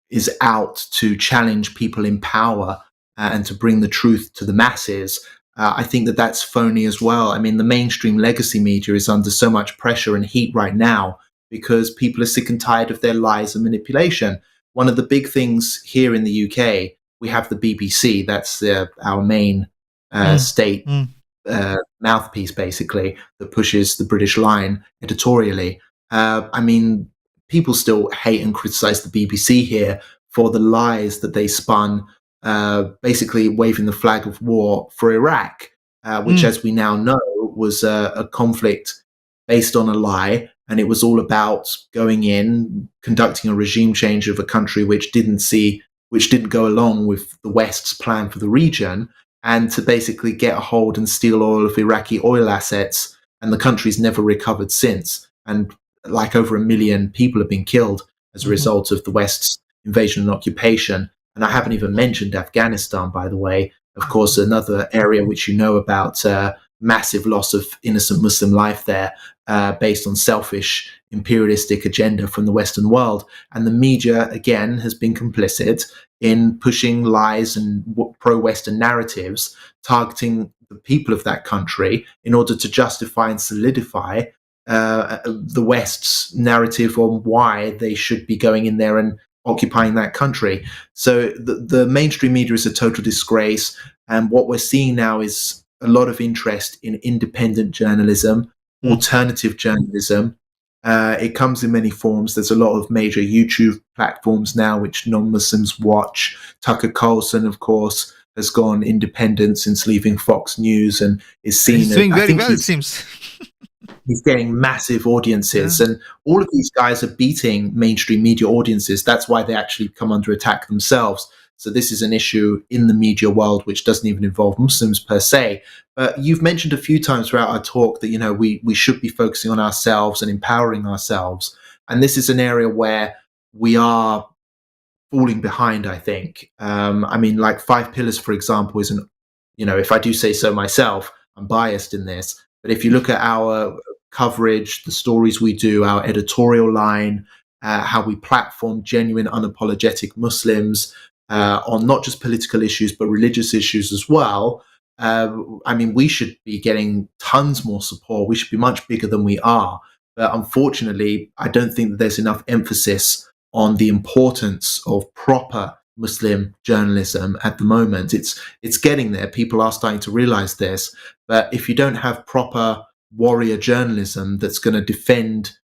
is out to challenge people in power and to bring the truth to the masses. I think that that's phony as well. I mean, the mainstream legacy media is under so much pressure and heat right now because people are sick and tired of their lies and manipulation. One of the big things here in the UK, we have the BBC. That's our main state mouthpiece, basically, that pushes the British line editorially. I mean, people still hate and criticize the BBC here for the lies that they spun, basically waving the flag of war for Iraq, which, as we now know, was a conflict based on a lie. And it was all about going in, conducting a regime change of a country which didn't go along with the West's plan for the region, and to basically get a hold and steal all of Iraqi oil assets. And the country's never recovered since. And like over 1 million people have been killed as a result of the West's invasion and occupation. And I haven't even mentioned Afghanistan, by the way. Of course, another area which about, massive loss of innocent Muslim life there. based on selfish imperialistic agenda from the Western world. And the media, again, has been complicit in pushing lies and pro-Western narratives, targeting the people of that country in order to justify and solidify the West's narrative on why they should be going in there and occupying that country. So the mainstream media is a total disgrace. And what we're seeing now is a lot of interest in independent journalism, alternative journalism. It comes in many forms. There's a lot of major YouTube platforms now which non-Muslims watch. Tucker Carlson, of course, has gone independent since leaving Fox News and is seen He's doing very well, it seems. He's getting massive audiences, and all of these guys are beating mainstream media audiences. That's why they actually come under attack themselves. So this is an issue in the media world which doesn't even involve Muslims per se. But you've mentioned a few times throughout our talk that, you know, we should be focusing on ourselves and empowering ourselves. And this is an area where we are falling behind, I think. I mean, like 5 Pillars, for example, isn't, you know, if I do say so myself, I'm biased in this. But if you look at our coverage, the stories we do, our editorial line, how we platform genuine, unapologetic Muslims on not just political issues, but religious issues as well. I mean, we should be getting tons more support. We should be much bigger than we are. But unfortunately, I don't think that there's enough emphasis on the importance of proper Muslim journalism at the moment. It's getting there. People are starting to realize this. But if you don't have proper warrior journalism that's going to defend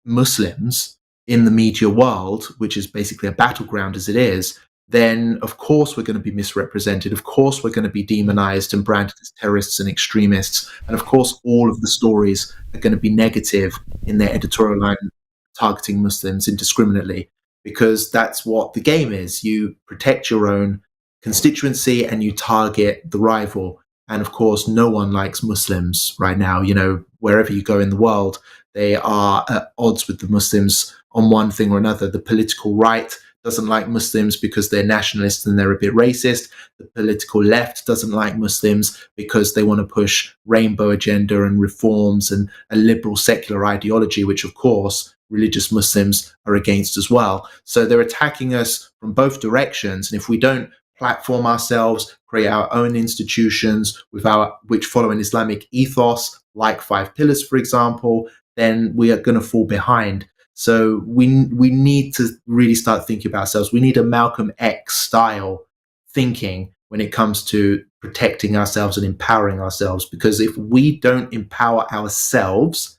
Muslims in the media world, which is basically a battleground as it is, then of course we're going to be misrepresented. Of course we're going to be demonized and branded as terrorists and extremists. And of course all of the stories are going to be negative in their editorial line, targeting Muslims indiscriminately, because that's what the game is. You protect your own constituency and you target the rival. And of course, no one likes Muslims right now. You know, wherever you go in the world, they are at odds with the Muslims on one thing or another. The political right doesn't like Muslims because they're nationalists and they're a bit racist. The political left doesn't like Muslims because they want to push rainbow agenda and reforms and a liberal secular ideology, which of course religious Muslims are against as well. So they're attacking us from both directions. And if we don't platform ourselves, create our own institutions which follow an Islamic ethos, like 5 Pillars, for example, then we are going to fall behind. So we need to really start thinking about ourselves. We need a Malcolm X style thinking when it comes to protecting ourselves and empowering ourselves, because if we don't empower ourselves,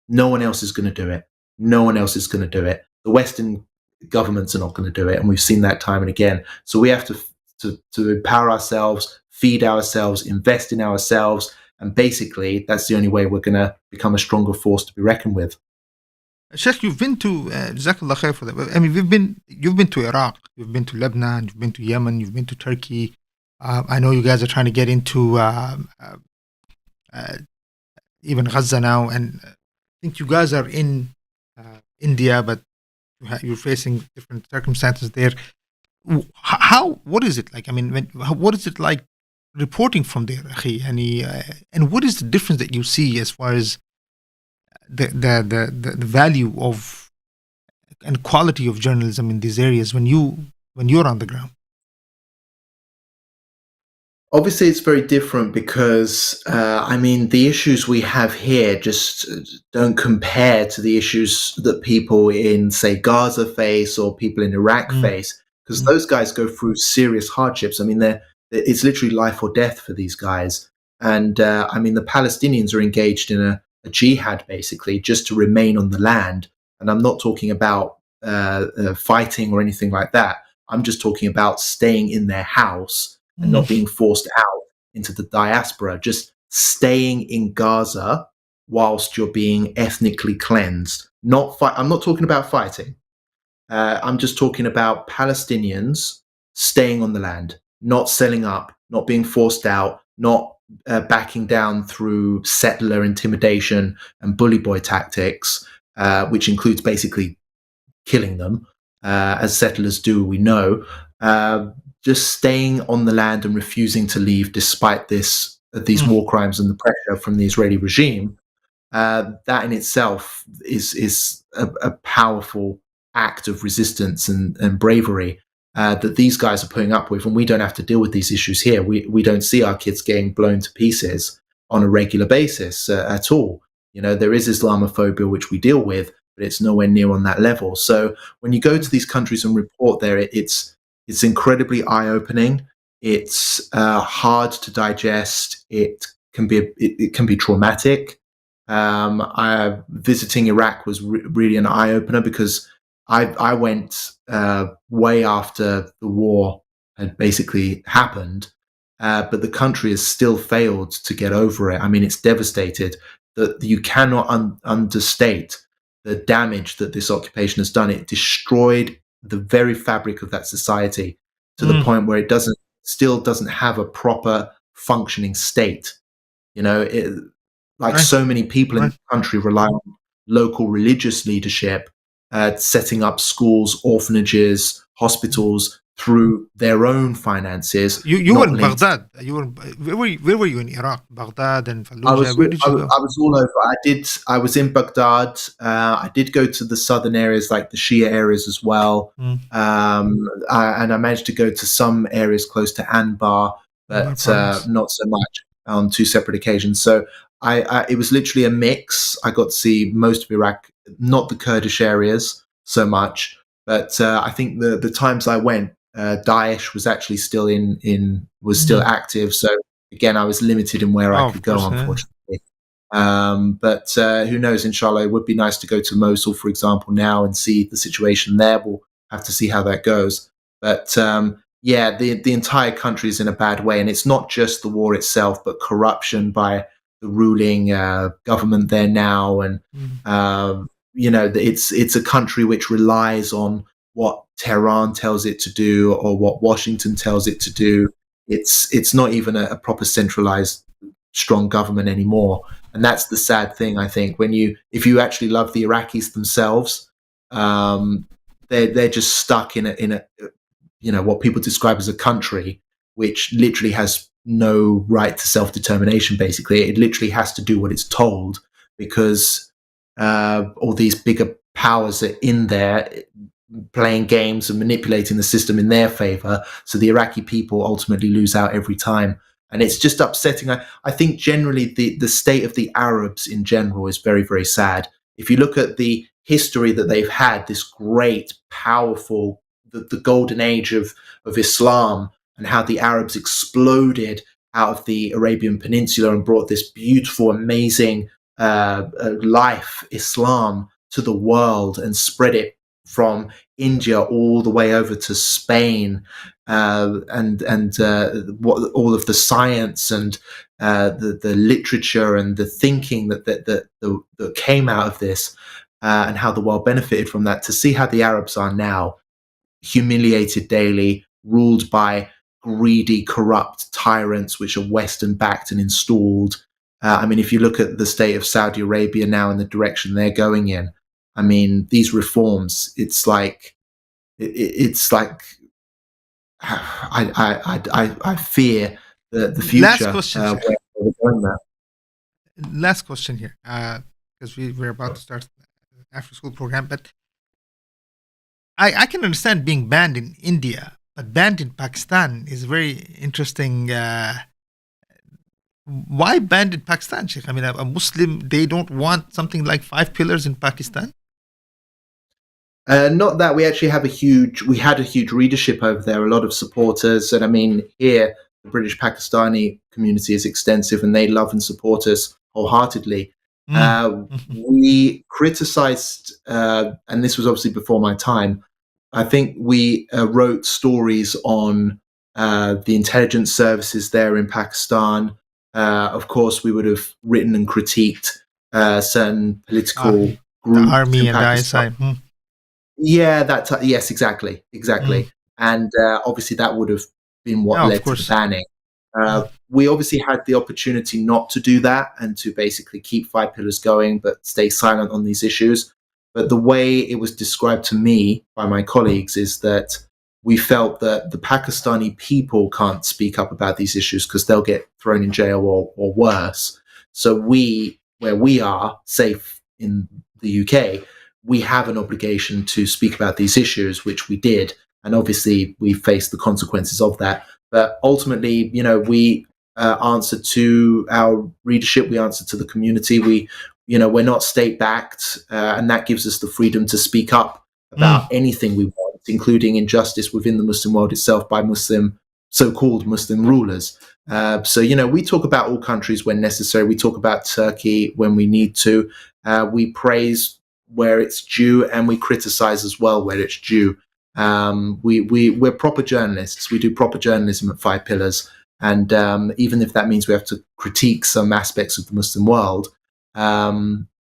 no one else is going to do it. No one else is going to do it. The Western governments are not going to do it, and we've seen that time and again. So we have to empower ourselves, feed ourselves, invest in ourselves, and basically that's the only way we're going to become a stronger force to be reckoned with. Sheikh, you've been to Jazakallah khair for that. I mean, you've been to Iraq, you've been to Lebanon, you've been to Yemen, you've been to Turkey. I know you guys are trying to get into even Gaza now, and I think you guys are in India, but you're facing different circumstances there. What is it like? I mean, what is it like reporting from there, akhi? And what is the difference that you see as far as the value of and quality of journalism in these areas when you're on the ground? Obviously, it's very different because, I mean, the issues we have here just don't compare to the issues that people in, say, Gaza face or people in Iraq face, because those guys go through serious hardships. I mean, it's literally life or death for these guys. And, I mean, the Palestinians are engaged in a jihad, basically, just to remain on the land. And I'm not talking about fighting or anything like that. I'm just talking about staying in their house and not being forced out into the diaspora, just staying in Gaza whilst you're being ethnically cleansed. I'm not talking about fighting. I'm just talking about Palestinians staying on the land, not selling up, not being forced out, not backing down through settler intimidation and bully boy tactics, which includes basically killing them, as settlers do, we know. Just staying on the land and refusing to leave despite these war crimes and the pressure from the Israeli regime. that in itself is a powerful act of resistance and bravery that these guys are putting up with, and we don't have to deal with these issues here. We don't see our kids getting blown to pieces on a regular basis at all. You know, there is Islamophobia which we deal with, but it's nowhere near on that level. So when you go to these countries and report there, it's incredibly eye-opening. It's hard to digest. It can be traumatic. Visiting Iraq was really an eye opener because I went way after the war had basically happened, but the country has still failed to get over it. I mean, it's devastated. That you cannot understate the damage that this occupation has done. It destroyed the very fabric of that society to the point where it still doesn't have a proper functioning state. You know, like so many people in the country rely on local religious leadership, setting up schools, orphanages, hospitals through their own finances. You were in Baghdad. Where were you in Iraq? Baghdad and Fallujah. Where did you go? I was all over. I was in Baghdad. I did go to the southern areas, like the Shia areas as well. And I managed to go to some areas close to Anbar, but not so much on two separate occasions. So it was literally a mix. I got to see most of Iraq, not the Kurdish areas so much, but I think the times I went, Daesh was actually still still active. So again, I was limited in where I could go, unfortunately. But who knows? Inshallah, it would be nice to go to Mosul, for example, now and see the situation there. We'll have to see how that goes. But yeah, the entire country is in a bad way, and it's not just the war itself, but corruption by the ruling government there now, and you know, it's a country which relies on what Tehran tells it to do or what Washington tells it to do. It's not even a proper centralized, strong government anymore, and that's the sad thing. I think if you actually love the Iraqis themselves, they're just stuck in a you know, what people describe as a country which literally has no right to self-determination. Basically, it literally has to do what it's told because all these bigger powers are in there playing games and manipulating the system in their favor. So the Iraqi people ultimately lose out every time. And it's just upsetting. I think generally the state of the Arabs in general is very, very sad. If you look at the history that they've had, this great, powerful, the golden age of Islam, and how the Arabs exploded out of the Arabian Peninsula and brought this beautiful, amazing life, Islam, to the world and spread it from India all the way over to Spain, and all of the science and the literature and the thinking that came out of this, and how the world benefited from that. To see how the Arabs are now, humiliated daily, ruled by greedy, corrupt tyrants which are Western backed and installed. I mean, if you look at the state of Saudi Arabia now and the direction they're going in, I mean, these reforms, it's like I fear the future. Last question. Where we're going there. Last question here, because we're about to start after school program, but I can understand being banned in India, but banned in Pakistan is very interesting. Why banned in Pakistan, Sheikh? I mean, a Muslim, they don't want something like 5 pillars in Pakistan? Not that. We actually had a huge readership over there, a lot of supporters. And I mean, here, the British Pakistani community is extensive and they love and support us wholeheartedly. We criticized, and this was obviously before my time, I think we wrote stories on the intelligence services there in Pakistan. Of course, we would have written and critiqued certain political groups. The army and Pakistan. ISI. Yeah, yes, exactly. And obviously that would have been what led to the banning. We obviously had the opportunity not to do that and to basically keep 5 pillars going, but stay silent on these issues. But the way it was described to me by my colleagues is that we felt that the Pakistani people can't speak up about these issues because they'll get thrown in jail or worse. So we where we are safe in the UK, we have an obligation to speak about these issues, which we did. And obviously, we faced the consequences of that. But ultimately, we answer to our readership, we answer to the community. We're not state-backed, and that gives us the freedom to speak up about anything we want, including injustice within the Muslim world itself by so-called Muslim rulers. So we talk about all countries when necessary. We talk about Turkey when we need to. We praise where it's due, and we criticize as well where it's due. We're proper journalists. We do proper journalism at Five Pillars. And even if that means we have to critique some aspects of the Muslim world,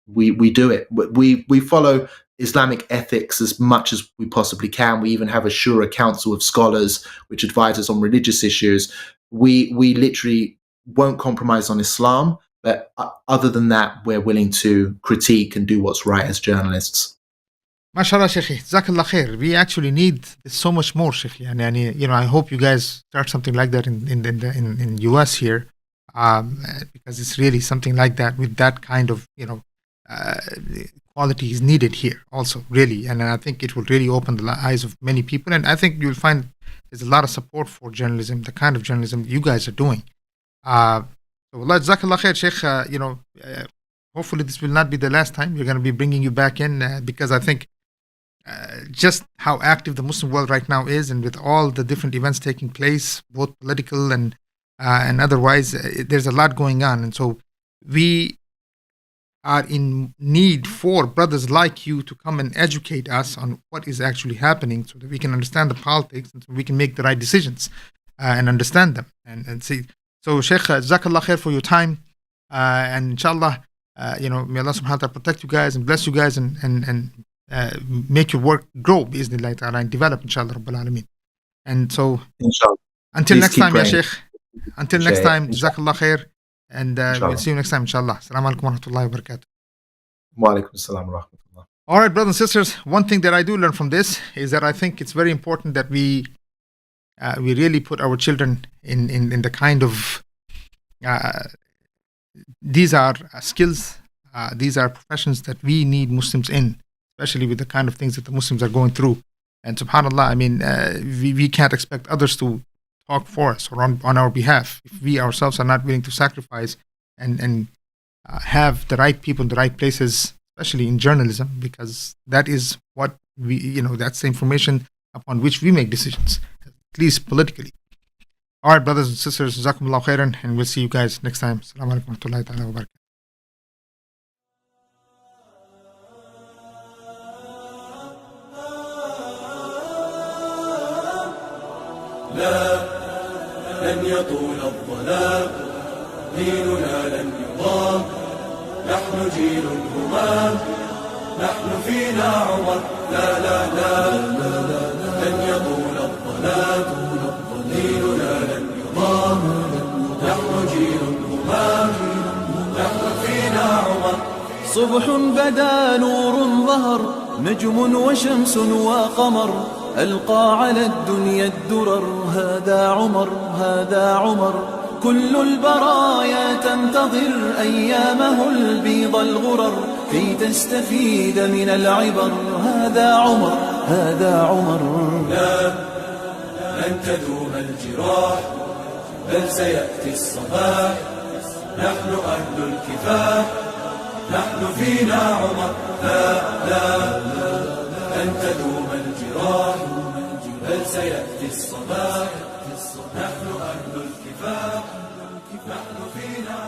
we do it. We follow Islamic ethics as much as we possibly can. We even have a Shura Council of Scholars which advise us on religious issues. We literally won't compromise on Islam, but other than that, we're willing to critique and do what's right as journalists. MashaAllah, Sheikh. Jazakallah khair. We actually need so much more, Sheikh. And I hope you guys start something like that in US here, because it's really something like that with that kind of quality is needed here also, really. And I think it will really open the eyes of many people. And I think you'll find there's a lot of support for journalism, the kind of journalism you guys are doing. So Allah, Jazakallah khair, Sheikh. Hopefully this will not be the last time. We're going to be bringing you back in because I think just how active the Muslim world right now is, and with all the different events taking place, both political and otherwise, there's a lot going on. And so we are in need for brothers like you to come and educate us on what is actually happening so that we can understand the politics and so we can make the right decisions and understand them and see. So Sheikh, Jazakallah khair for your time, and inshallah, may Allah subhanahu wa ta'ala protect you guys and bless you guys and make your work grow, bi'iznillahi ta'ala, and develop, inshallah, Rabbil Alameen. And so, inshallah. Until Please next keep time, praying. ya Sheikh. Until next time, Jazakallah khair. And we'll see you next time, inshallah. Assalamu alaikum wa rahmatullahi wa barakatuh. Wa alaikum assalam wa rahmatullah. All right, brothers and sisters, one thing that I do learn from this is that I think it's very important that we really put our children in the kind of these are skills, these are professions that we need Muslims in, especially with the kind of things that the Muslims are going through. And subhanAllah, I mean, we can't expect others to talk for us or on our behalf if we ourselves are not willing to sacrifice and have the right people in the right places, especially in journalism, because that is what we, that's the information upon which we make decisions, at least politically. All right, brothers and sisters, Jazakumullah khairan, and we'll see you guys next time. Assalamu alaikum wa rahmatullahi ta'ala wa barakatuh. لا لن يطول الظلام ديننا لن يضام نحن جيل همام نحن فينا عمر لا لا لا لن يطول الظلام ديننا لن يضام نحن جيل همام نحن فينا عمر صبح بدا نور ظهر نجم وشمس وقمر ألقى على الدنيا الدرر هذا عمر هذا عمر كل البرايا تنتظر أيامه البيض الغرر كي تستفيد من العبر هذا عمر هذا عمر لا لن تدوم الجراح بل سيأتي الصباح نحن أهل الكفاح نحن فينا عمر لا لا لن تدوم الجراح بل سيأتي الصباح نحن أهل الكفاح نحن